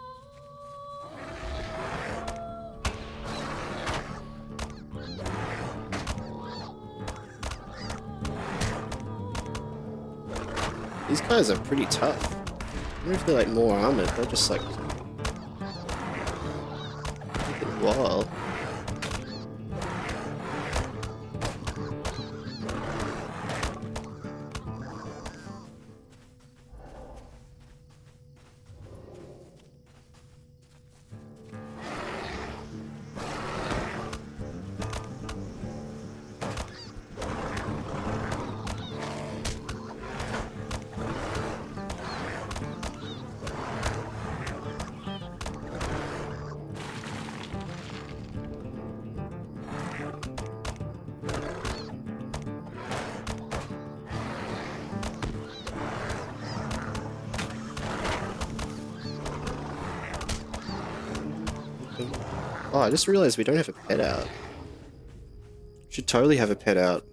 These guys are pretty tough. I wonder if they're like more armored. They're just like wild. Oh, I just realized we don't have a pet out. Should totally have a pet out.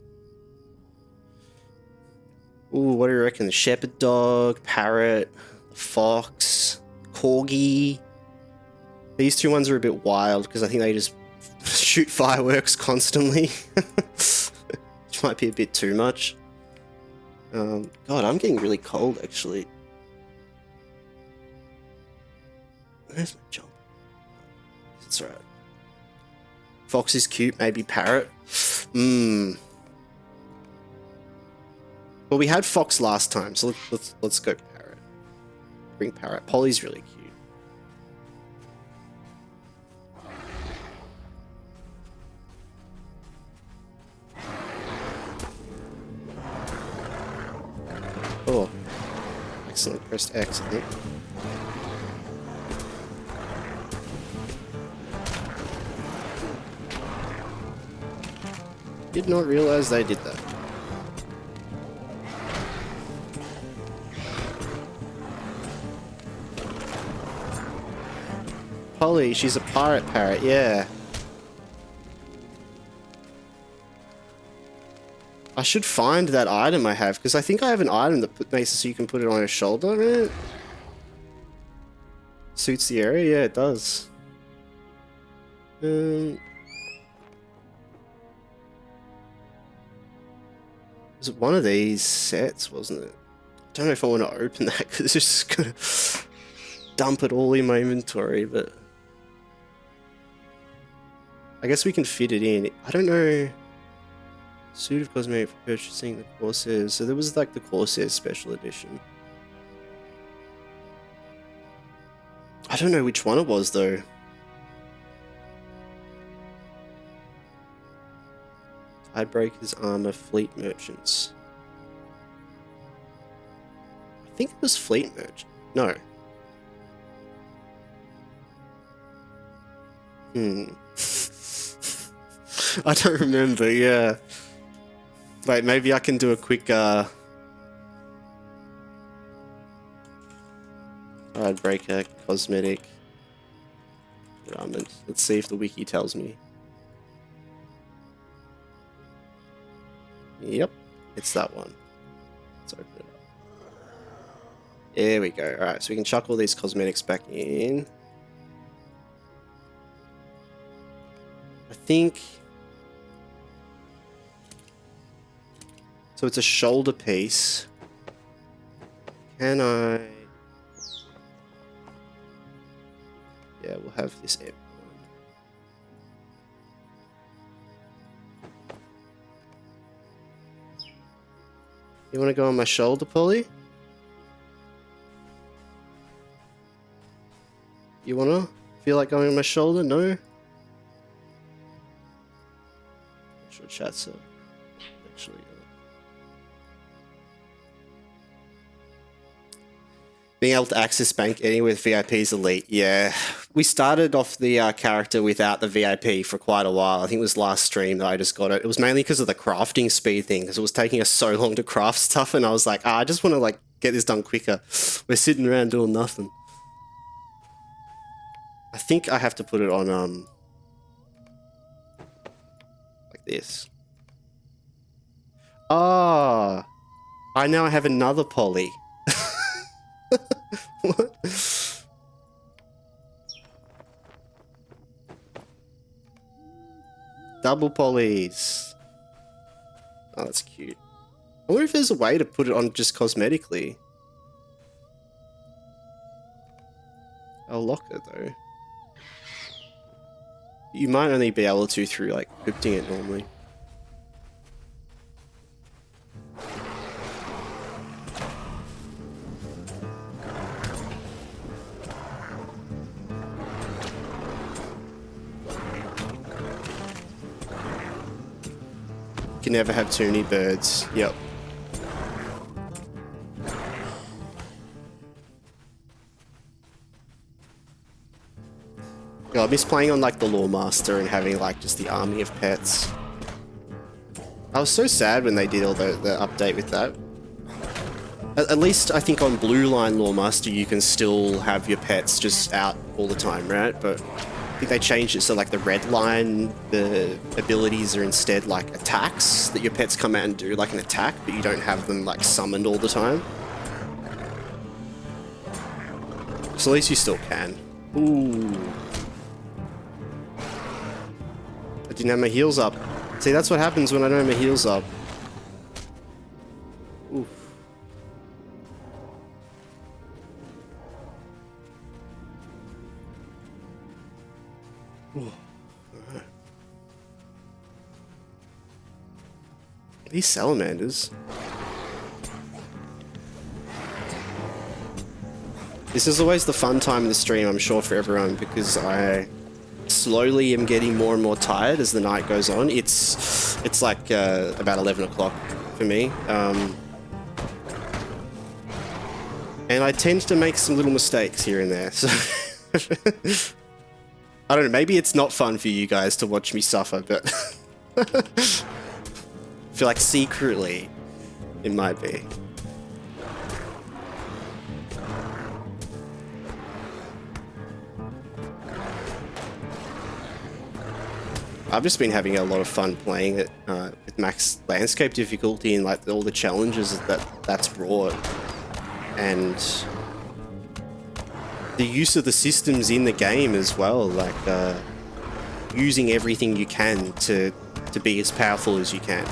Ooh, what do you reckon? The shepherd dog, parrot, fox, corgi. These two ones are a bit wild because I think they just shoot fireworks constantly. Which might be a bit too much. God, I'm getting really cold actually. Where's my jump? That's right. Fox is cute, maybe parrot. Well, we had fox last time, so let's go parrot. Bring parrot. Polly's really cute. Oh, excellent. Pressed X, I think. Did not realize they did that. Polly, she's a pirate parrot, yeah. I should find that item I have, because I think I have an item that makes it so you can put it on your shoulder, right? Suits the area? Yeah, it does. Was it one of these sets, wasn't it? I don't know if I want to open that because it's just gonna dump it all in my inventory, but I guess we can fit it in. I don't know. Suit of cosmetic for purchasing the Corsairs. So there was like the Corsairs special edition. I don't know which one it was though. Tidebreakers, armor, fleet merchants. I think it was fleet merchant. No. I don't remember, yeah. Wait, maybe I can do a quick, Tidebreaker, cosmetic, garment. Let's see if the wiki tells me. Yep, it's that one. Let's open it up. There we go. Alright, so we can chuck all these cosmetics back in. I think... So it's a shoulder piece. Can I... Yeah, we'll have this air. You want to go on my shoulder, Polly? You wanna? Feel like going on my shoulder? No? Not sure chat's actually... Being able to access bank anywhere with VIP is elite. Yeah, we started off the character without the VIP for quite a while. I think it was last stream that I just got it. It was mainly because of the crafting speed thing, because it was taking us so long to craft stuff, and I was like, I just want to like get this done quicker. We're sitting around doing nothing. I think I have to put it on like this. Ah, I now have another poly. What? Double polys. Oh, that's cute. I wonder if there's a way to put it on just cosmetically. I'll lock it though. You might only be able to through like equipping it normally. Can never have too many birds. Yep. God, I miss playing on like the Lawmaster and having like just the army of pets. I was so sad when they did all the update with that. At least I think on Blue Line Lawmaster you can still have your pets just out all the time, right? But I think they changed it so like the Red Line, the abilities are instead like attacks that your pets come out and do like an attack, but you don't have them like summoned all the time. So at least you still can. Ooh. I didn't have my heals up. See, that's what happens when I don't have my heals up. Oof. Right. These salamanders. This is always the fun time in the stream, I'm sure, for everyone, because I slowly am getting more and more tired as the night goes on. It's like about 11 o'clock for me. And I tend to make some little mistakes here and there. So I don't know, maybe it's not fun for you guys to watch me suffer, but I feel like secretly it might be. I've just been having a lot of fun playing it with max landscape difficulty and like all the challenges that's brought, and the use of the systems in the game as well, like using everything you can to be as powerful as you can.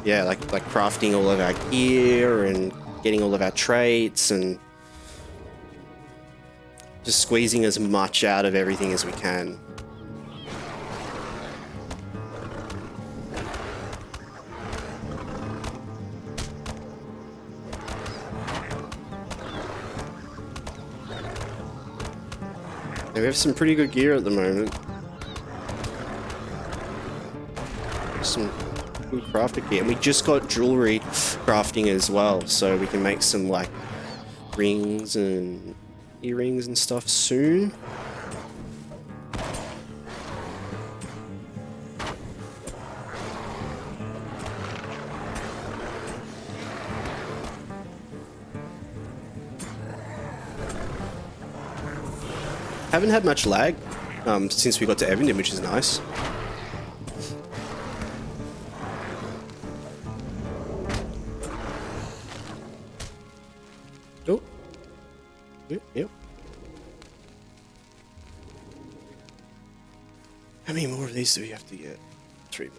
Yeah, like crafting all of our gear and getting all of our traits and just squeezing as much out of everything as we can. And we have some pretty good gear at the moment. Some good crafted gear. And we just got jewelry crafting as well, so we can make some like rings and earrings and stuff soon. Haven't had much lag since we got to Evendim, which is nice. Oh. Yep. How many more of these do we have to get? 3 more.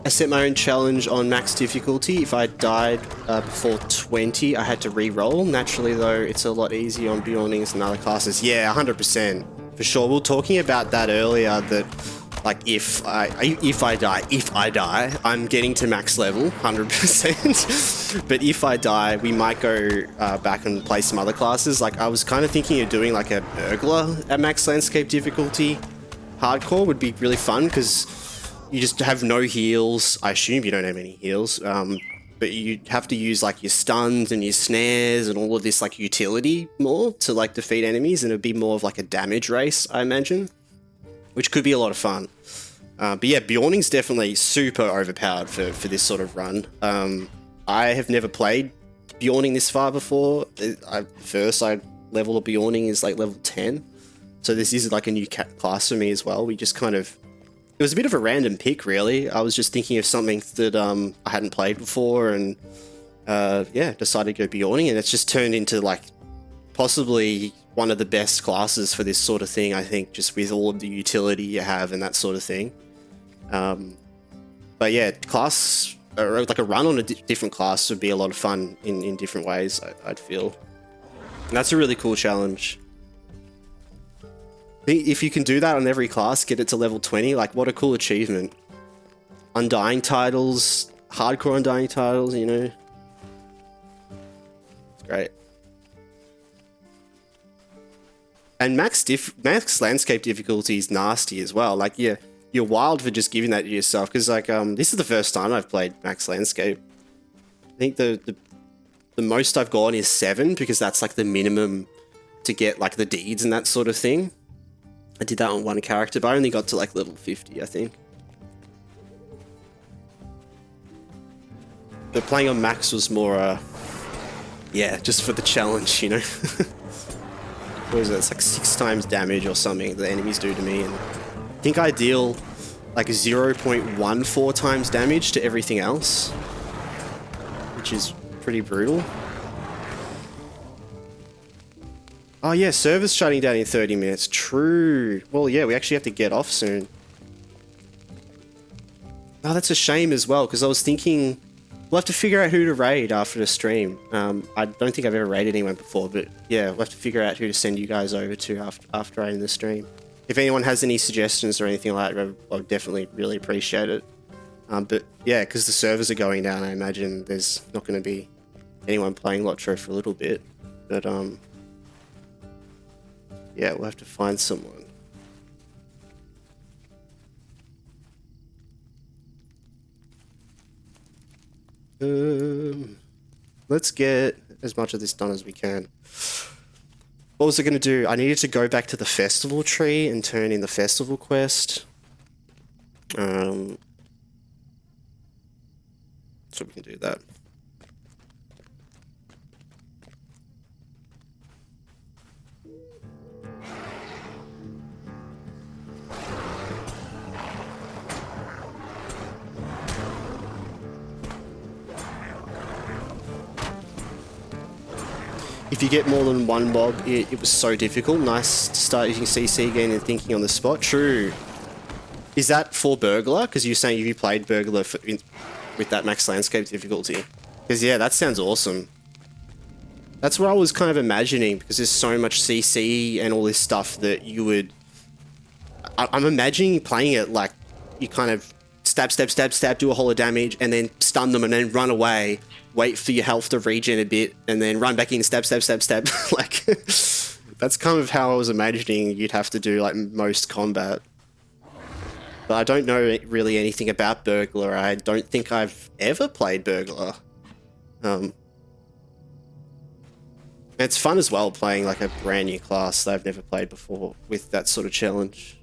I set my own challenge on max difficulty. If I died before 20, I had to re-roll. Naturally, though, it's a lot easier on Bjornings and other classes. Yeah, 100%. For sure. We were talking about that earlier, that, like, if I die, I'm getting to max level, 100%. But if I die, we might go back and play some other classes. Like, I was kind of thinking of doing, like, a burglar at max landscape difficulty. Hardcore would be really fun, because you just have no heals. I assume you don't have any heals, but you have to use like your stuns and your snares and all of this like utility more to like defeat enemies, and it'd be more of like a damage race, I imagine, which could be a lot of fun. But yeah, Bjorning's definitely super overpowered for this sort of run. I have never played Bjorning this far before. First level of Bjorning is like level 10, so this is like a new class for me as well. We just kind of, it was a bit of a random pick, really. I was just thinking of something that I hadn't played before, and yeah, decided to go Bjorning, and it's just turned into like possibly one of the best classes for this sort of thing, I think, just with all of the utility you have and that sort of thing. But yeah, class, or like a run on a different class would be a lot of fun in different ways, I'd feel. And that's a really cool challenge. If you can do that on every class, get it to level 20, like what a cool achievement. Undying titles, hardcore Undying titles, you know. It's great. And max landscape difficulty is nasty as well. Like, yeah, you're wild for just giving that to yourself, because like this is the first time I've played max landscape. I think the most I've gone is 7, because that's like the minimum to get like the deeds and that sort of thing. I did that on one character, but I only got to like level 50, I think. But playing on max was more, yeah, just for the challenge, you know. What is it? It's like 6 times damage or something the enemies do to me, and I think I deal like 0.14 times damage to everything else, which is pretty brutal. Oh yeah, server's shutting down in 30 minutes. True. Well, yeah, we actually have to get off soon. Oh, that's a shame as well, because I was thinking we'll have to figure out who to raid after the stream. I don't think I've ever raided anyone before, but yeah, we'll have to figure out who to send you guys over to after I end the stream. If anyone has any suggestions or anything like that, I would definitely really appreciate it. But yeah, because the servers are going down, I imagine there's not going to be anyone playing LOTRO for a little bit. But yeah, we'll have to find someone. Let's get as much of this done as we can. What was I going to do? I needed to go back to the festival tree and turn in the festival quest. So we can do that. If you get more than one mob, it was so difficult. Nice to start using CC again and thinking on the spot. True. Is that for Burglar? Because you're saying you played Burglar with that max landscape difficulty. Because yeah, that sounds awesome. That's what I was kind of imagining, because there's so much CC and all this stuff that you would... I'm imagining playing it like you kind of stab, do a whole lot of damage, and then stun them and then run away. Wait for your health to regen a bit, and then run back in, stab. Like, That's kind of how I was imagining you'd have to do like most combat. But I don't know really anything about Burglar. I don't think I've ever played Burglar. It's fun as well playing like a brand new class that I've never played before with that sort of challenge.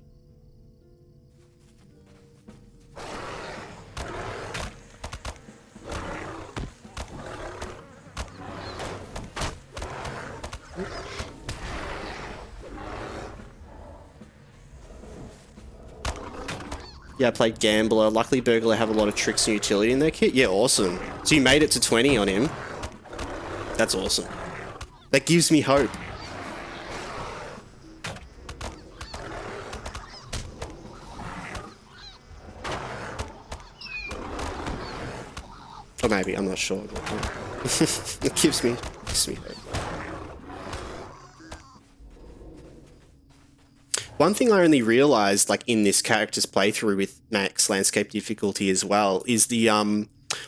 Yeah, I played Gambler. Luckily, Burglar have a lot of tricks and utility in their kit. Yeah, awesome. So you made it to 20 on him. That's awesome. That gives me hope. Or maybe, I'm not sure. It gives me hope. One thing I only realized, like in this character's playthrough with max landscape difficulty as well, is the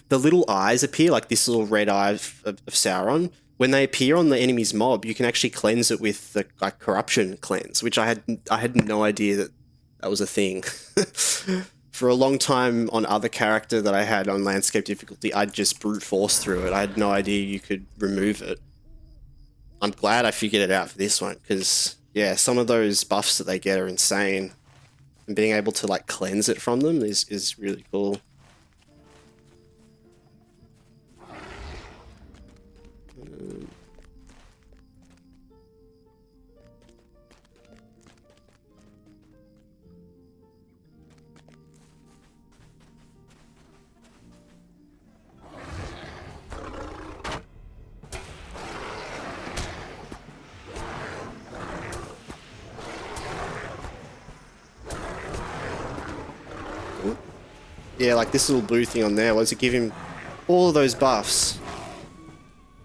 little eyes appear, like this little red eye of Sauron. When they appear on the enemy's mob, you can actually cleanse it with the like corruption cleanse, which I had no idea that was a thing. For a long time on other character that I had on landscape difficulty, I'd just brute force through it. I had no idea you could remove it. I'm glad I figured it out for this one, because yeah, some of those buffs that they get are insane. And being able to like cleanse it from them is really cool. Yeah, like this little blue thing on there, was to give him all of those buffs.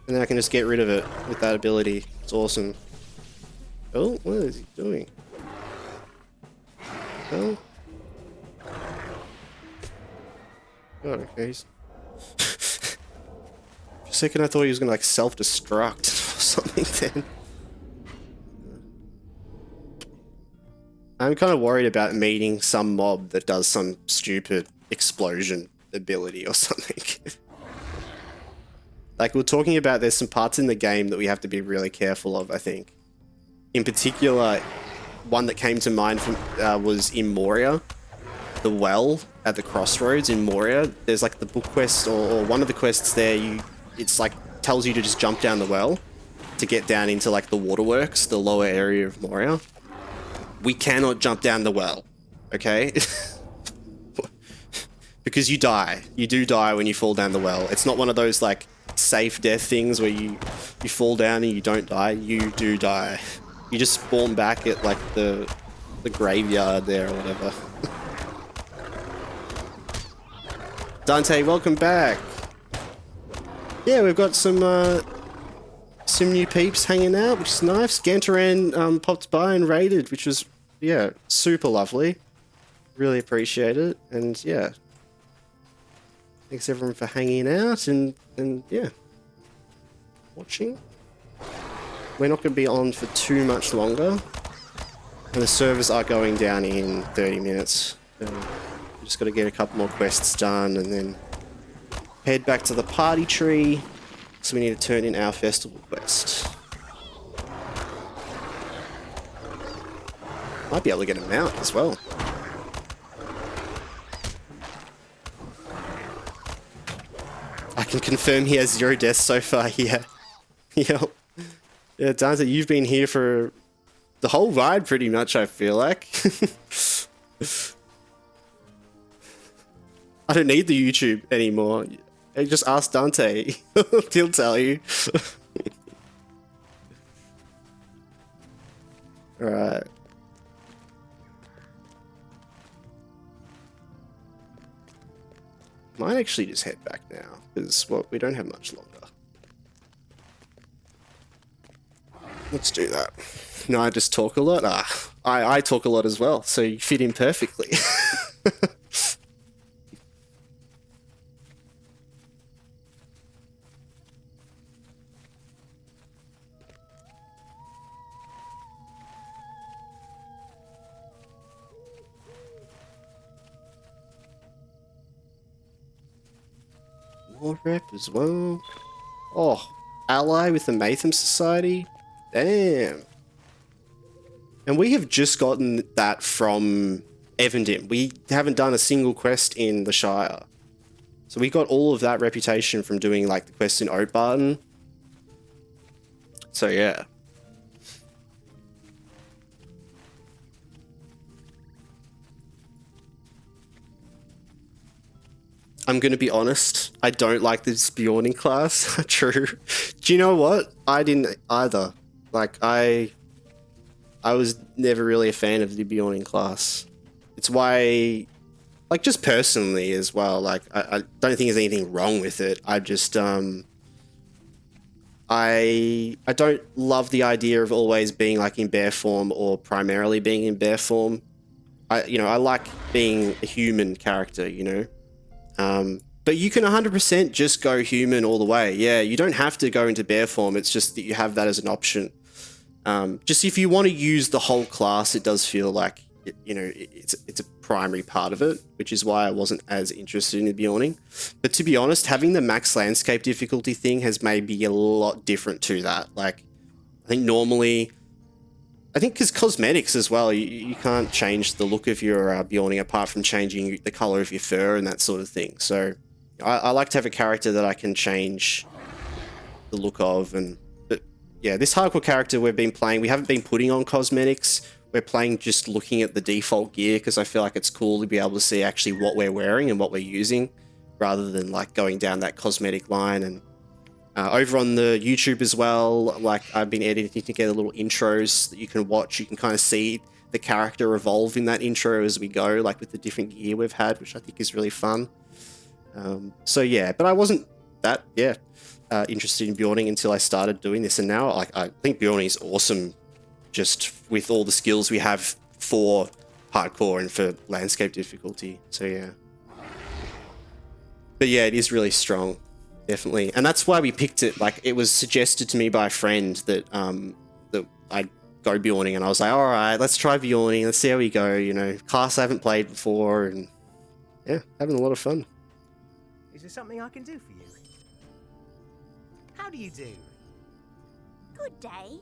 And then I can just get rid of it with that ability. It's awesome. Oh, what is he doing? Oh. God, okay. For a second I thought he was gonna like self-destruct or something then. I'm kind of worried about meeting some mob that does some stupid explosion ability or something. Like we're talking about, there's some parts in the game that we have to be really careful of, I think. In particular, one that came to mind from, was in Moria. The well at the crossroads in Moria. There's like the book quest or one of the quests there, it's like tells you to just jump down the well to get down into like the waterworks, the lower area of Moria. We cannot jump down the well, okay? Because you die. You do die when you fall down the well. It's not one of those like safe death things where you fall down and you don't die. You do die. You just spawn back at like the graveyard there or whatever. Dante, welcome back. Yeah, we've got some new peeps hanging out, which is nice. Gantaran popped by and raided, which was, yeah, super lovely. Really appreciate it. And yeah, thanks everyone for hanging out and yeah, watching. We're not going to be on for too much longer. And the servers are going down in 30 minutes. Just got to get a couple more quests done and then head back to the party tree. So we need to turn in our festival quest. Might be able to get a mount as well. I can confirm he has 0 deaths so far, yeah. Yep. Yeah, Dante, you've been here for the whole ride pretty much, I feel like. I don't need the YouTube anymore. Hey, just ask Dante. He'll tell you. Alright. Might actually just head back now, because well, we don't have much longer. Let's do that. No, I just talk a lot. I talk a lot as well, so you fit in perfectly. War rep as well. Oh, ally with the Matham Society? Damn. And we have just gotten that from Evendim. We haven't done a single quest in the Shire. So we got all of that reputation from doing like the quest in Oatbarton. So yeah. I'm gonna be honest, I don't like the spawning class. True. Do you know what? I didn't either. Like I was never really a fan of the Bjorning class. It's why, like, just personally as well, like I don't think there's anything wrong with it. I just I don't love the idea of always being like in bear form or primarily being in bear form. I like being a human character, you know. But you can 100% just go human all the way. Yeah, you don't have to go into bear form. It's just that you have that as an option. Just if you want to use the whole class, it does feel like, it's a primary part of it, which is why I wasn't as interested in the Bjorning. But to be honest, having the max landscape difficulty thing has made me a lot different to that. Like, I think normally, because cosmetics as well, you can't change the look of your Bjorning apart from changing the color of your fur and that sort of thing. So I like to have a character that I can change the look of. But yeah, this hardcore character we've been playing, we haven't been putting on cosmetics. We're playing just looking at the default gear because I feel like it's cool to be able to see actually what we're wearing and what we're using rather than like going down that cosmetic line. And over on the YouTube as well, like I've been editing together little intros that you can watch. You can kind of see the character evolve in that intro as we go, like with the different gear we've had, which I think is really fun. So yeah, but I wasn't that interested in Bjorning until I started doing this, and now I think Bjorning is awesome, just with all the skills we have for hardcore and for landscape difficulty. So yeah, but yeah, it is really strong. Definitely, and that's why we picked it. Like, it was suggested to me by a friend that that I'd go Bjorning, and I was like, all right, let's try Bjorning. Let's see how we go. You know, class I haven't played before, and yeah, having a lot of fun. Is there something I can do for you? How do you do? Good day.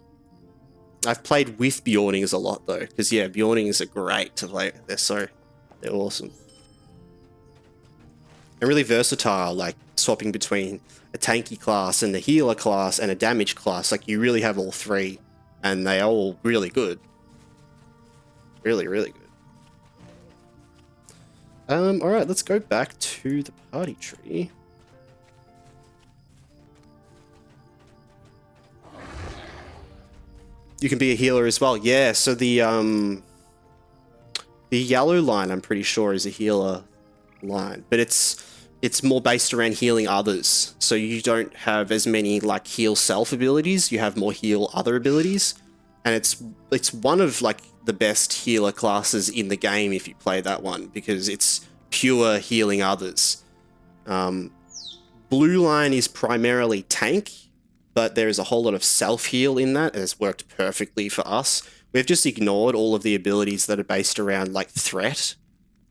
I've played with Bjornings a lot though, because yeah, Bjornings are great to play. They're awesome. And really versatile, like swapping between a tanky class and a healer class and a damage class. Like, you really have all three, and they are all really good. Really, really good. Alright, let's go back to the party tree. You can be a healer as well. Yeah, so the yellow line, I'm pretty sure, is a healer line, but it's more based around healing others. So you don't have as many like heal self abilities, you have more heal other abilities. And it's one of like the best healer classes in the game if you play that one, because it's pure healing others. Blue line is primarily tank, but there is a whole lot of self-heal in that, and it's worked perfectly for us. We've just ignored all of the abilities that are based around like threat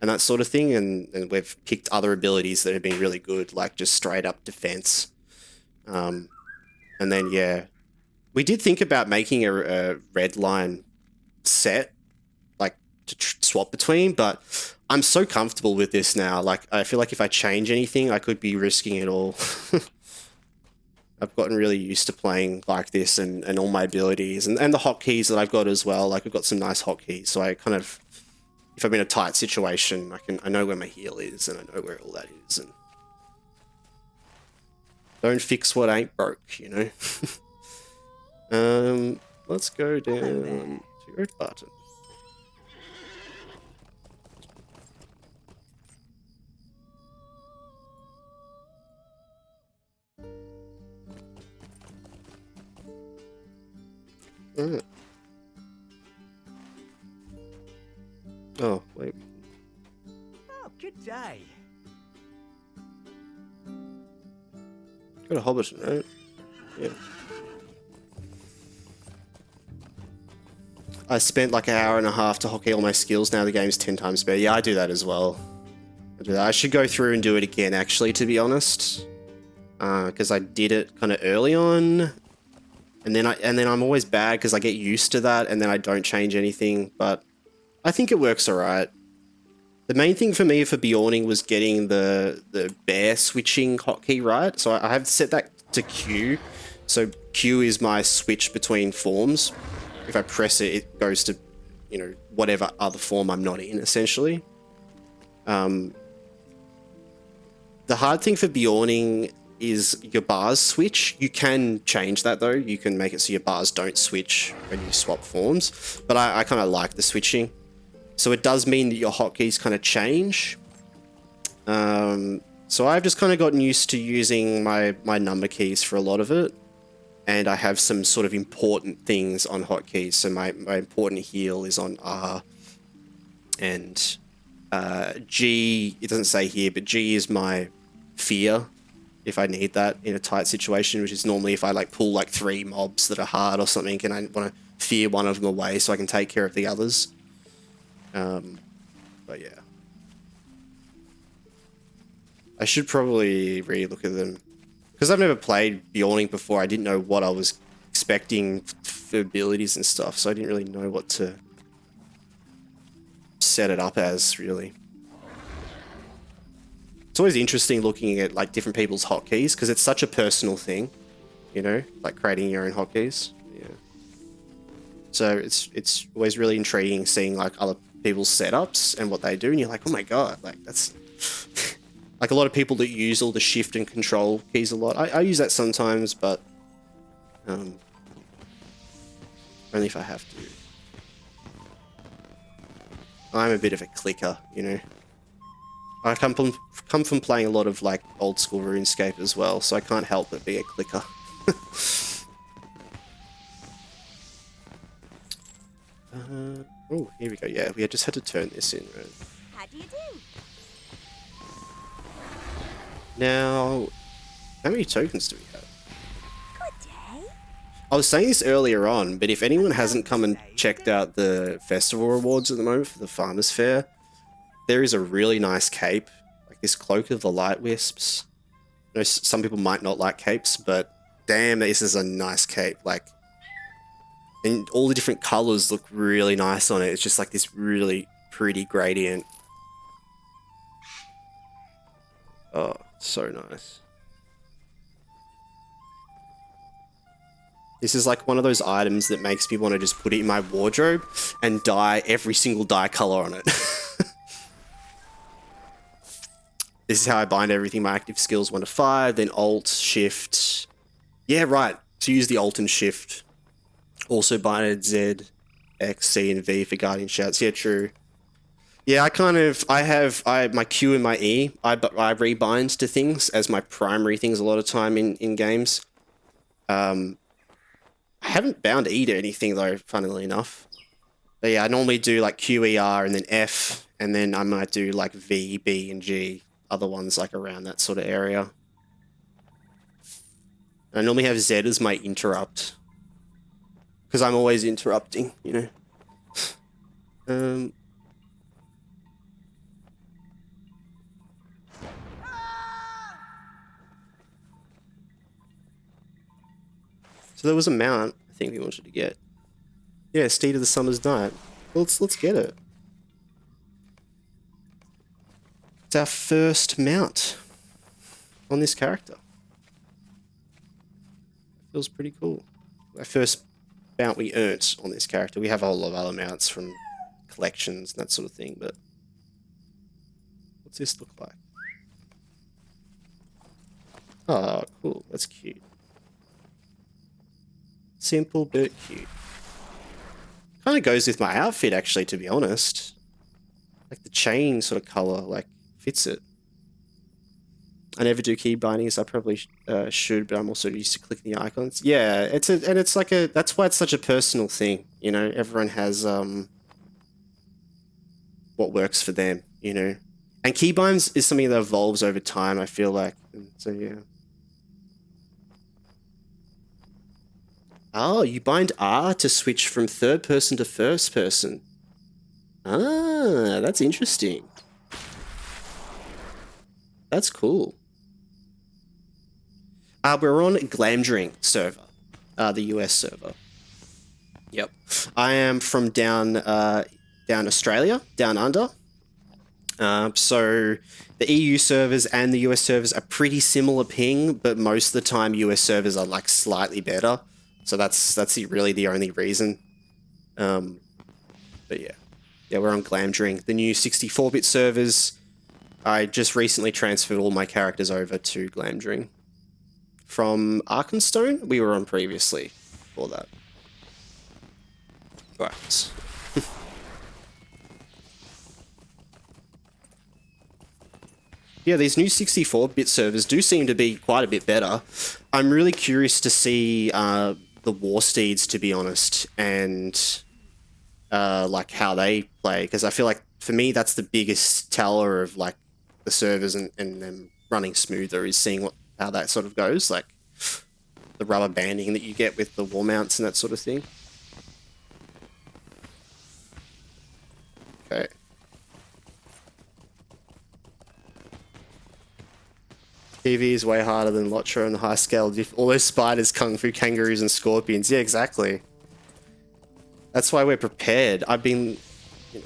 and that sort of thing, and we've picked other abilities that have been really good, like just straight up defense. And then yeah, we did think about making a red line set, like to swap between, but I'm so comfortable with this now. Like, I feel like if I change anything, I could be risking it all. I've gotten really used to playing like this and all my abilities and the hotkeys that I've got as well. Like, I've got some nice hotkeys, so I kind of, if I'm in a tight situation, I know where my heal is and I know where all that is. And don't fix what ain't broke, you know. Let's go down to your button. Alright. Oh, wait. Oh, good day. Got a Hobbiton, right? Yeah. I spent like an hour and a half to hockey all my skills. Now the game's 10 times better. Yeah, I do that as well. I should go through and do it again, actually, to be honest. because I did it kind of early on, and then I'm always bad because I get used to that, and then I don't change anything. But I think it works alright. The main thing for me for Bjorning was getting the bear switching hotkey right. So I have set that to Q. So Q is my switch between forms. If I press it, it goes to, you know, whatever other form I'm not in, essentially. The hard thing for Bjorning is your bars switch. You can change that though. You can make it so your bars don't switch when you swap forms. But I kind of like the switching. So it does mean that your hotkeys kind of change. So I've just kind of gotten used to using my number keys for a lot of it. And I have some sort of important things on hotkeys. So my important heal is on R. And G, it doesn't say here, but G is my fear, if I need that in a tight situation, which is normally if I like pull like 3 mobs that are hard or something, and I want to fear one of them away so I can take care of the others. But yeah. I should probably re-look at them. Because I've never played Bjorning before, I didn't know what I was expecting for abilities and stuff, so I didn't really know what to set it up as, really. It's always interesting looking at like different people's hotkeys, because it's such a personal thing, you know, like creating your own hotkeys. Yeah. So it's always really intriguing seeing like other people's setups and what they do, and you're like, oh my god, like that's like a lot of people that use all the shift and control keys a lot. I use that sometimes, but only if I have to. I'm a bit of a clicker, you know. I come from playing a lot of like old school RuneScape as well, so I can't help but be a clicker. Oh, here we go. Yeah, we just had to turn this in, right? How do you do? Now, how many tokens do we have? Good day. I was saying this earlier on, but if anyone hasn't come and checked out the festival rewards at the moment for the Farmers Fair, there is a really nice cape, like this Cloak of the Light Wisps. I know some people might not like capes, but damn, this is a nice cape. Like, and all the different colors look really nice on it. It's just like this really pretty gradient. Oh, so nice. This is like one of those items that makes me want to just put it in my wardrobe and dye every single dye color on it. This is how I bind everything. My active skills 1 to 5, then Alt, Shift. Yeah, right. To use the Alt and Shift. Also binded Z, X, C, and V for Guardian Shouts. Yeah, true. Yeah, I my Q and my E. I rebind to things as my primary things a lot of time in games. I haven't bound E to anything though, funnily enough. But yeah, I normally do like Q, E, R, and then F, and then I might do like V, B, and G. Other ones like around that sort of area. I normally have Z as my interrupt. Because I'm always interrupting, you know. So there was a mount I think we wanted to get. Yeah, Steed of the Summer's Night. Let's get it. It's our first mount on this character. Feels pretty cool. Our first mount we earned on this character. We have a whole lot of other mounts from collections and that sort of thing, but what's this look like? Oh, cool. That's cute. Simple but cute. Kind of goes with my outfit, actually, to be honest. Like the chain sort of color, like, fits it. I never do key bindings. I probably should, but I'm also used to clicking the icons. Yeah, it's like a. That's why it's such a personal thing. You know, everyone has what works for them. You know, and keybinds is something that evolves over time. I feel like, and so yeah. Oh, you bind R to switch from third person to first person. Ah, that's interesting. We're on Glamdring server, the US server. Yep. I am from down Australia, down under. So the EU servers and the US servers are pretty similar ping, but most of the time US servers are like slightly better. So that's really the only reason. But yeah. Yeah, we're on Glamdring. The new 64-bit servers, I just recently transferred all my characters over to Glamdring. From Arkenstone, we were on previously for that. Right. Yeah, these new 64-bit servers do seem to be quite a bit better. I'm really curious to see the war steeds, to be honest, and like how they play, because I feel like for me that's the biggest teller of like the servers and them running smoother is seeing how that sort of goes, like the rubber banding that you get with the wall mounts and that sort of thing. Okay. TV is way harder than LOTRO and the high scale. All those spiders, kung fu kangaroos, and scorpions. Yeah, exactly. That's why we're prepared. I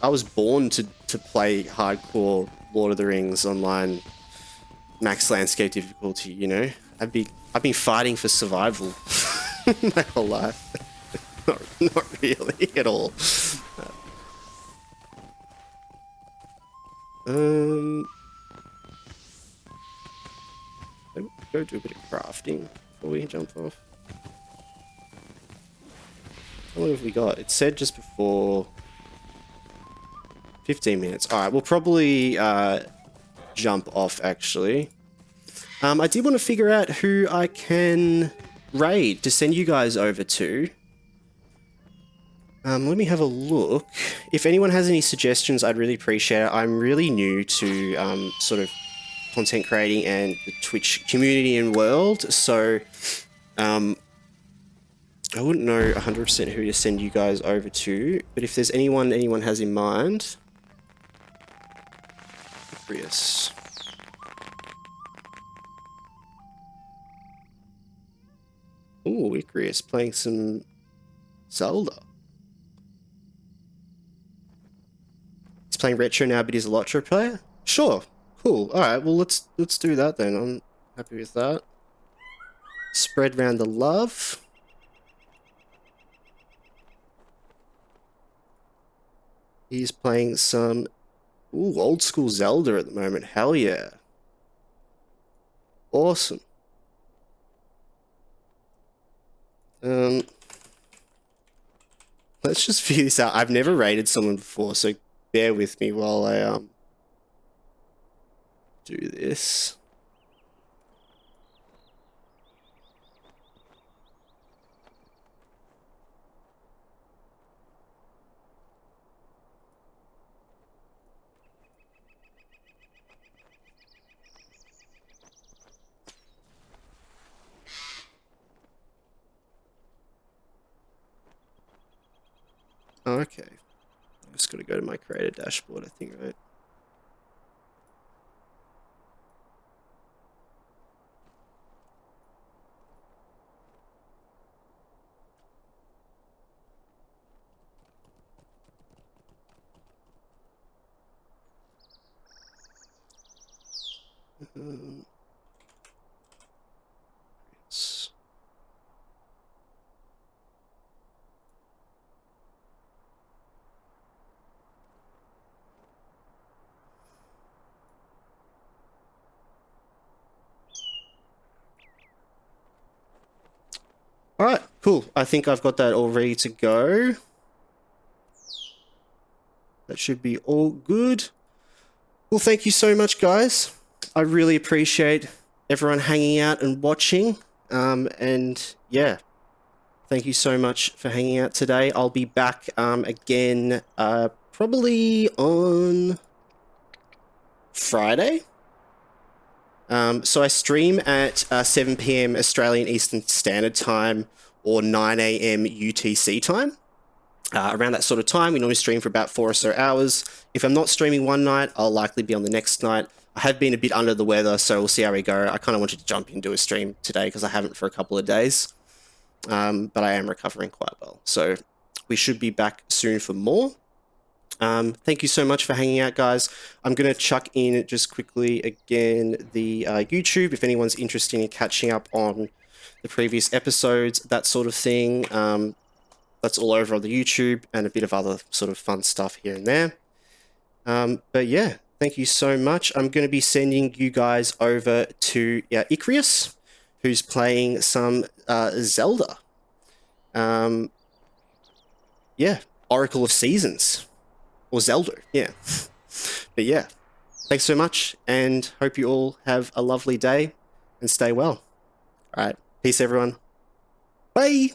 was born to play hardcore Lord of the Rings online, max landscape difficulty. You know, I've been fighting for survival my whole life. not really at all. Go do a bit of crafting before we jump off. How long have we got? It said just before 15 minutes. Alright, we'll probably jump off actually. I did want to figure out who I can raid to send you guys over to. Let me have a look. If anyone has any suggestions, I'd really appreciate it. I'm really new to sort of content creating and the Twitch community and world, so I wouldn't know 100% who to send you guys over to, but if there's anyone has in mind. Chris. Ooh, Icarus playing some Zelda. He's playing retro now, but he's a LOTRO player? Sure. Cool. Alright, well let's do that then. I'm happy with that. Spread round the love. He's playing some old school Zelda at the moment. Hell yeah. Awesome. Let's just figure this out. I've never raided someone before, so bear with me while I do this. Okay. I'm just going to go to my creator dashboard, I think, right? Yes. All right, cool. I think I've got that all ready to go. That should be all good. Well, thank you so much, guys. I really appreciate everyone hanging out and watching. And yeah, thank you so much for hanging out today. I'll be back again probably on Friday. So I stream at 7 PM Australian Eastern Standard Time or 9 AM UTC time. Around that sort of time, we normally stream for about 4 or so hours. If I'm not streaming one night, I'll likely be on the next night. I have been a bit under the weather, so we'll see how we go. I kind of wanted to jump into a stream today because I haven't for a couple of days. But I am recovering quite well. So we should be back soon for more. Thank you so much for hanging out, guys. I'm going to chuck in just quickly again the YouTube if anyone's interested in catching up on the previous episodes, that sort of thing. That's all over on the YouTube and a bit of other sort of fun stuff here and there. But yeah, thank you so much. I'm going to be sending you guys over to Icarus, who's playing some Zelda. Yeah, Oracle of Seasons. Or Zelda, yeah. But yeah, thanks so much, and hope you all have a lovely day, and stay well. Alright, peace everyone. Bye!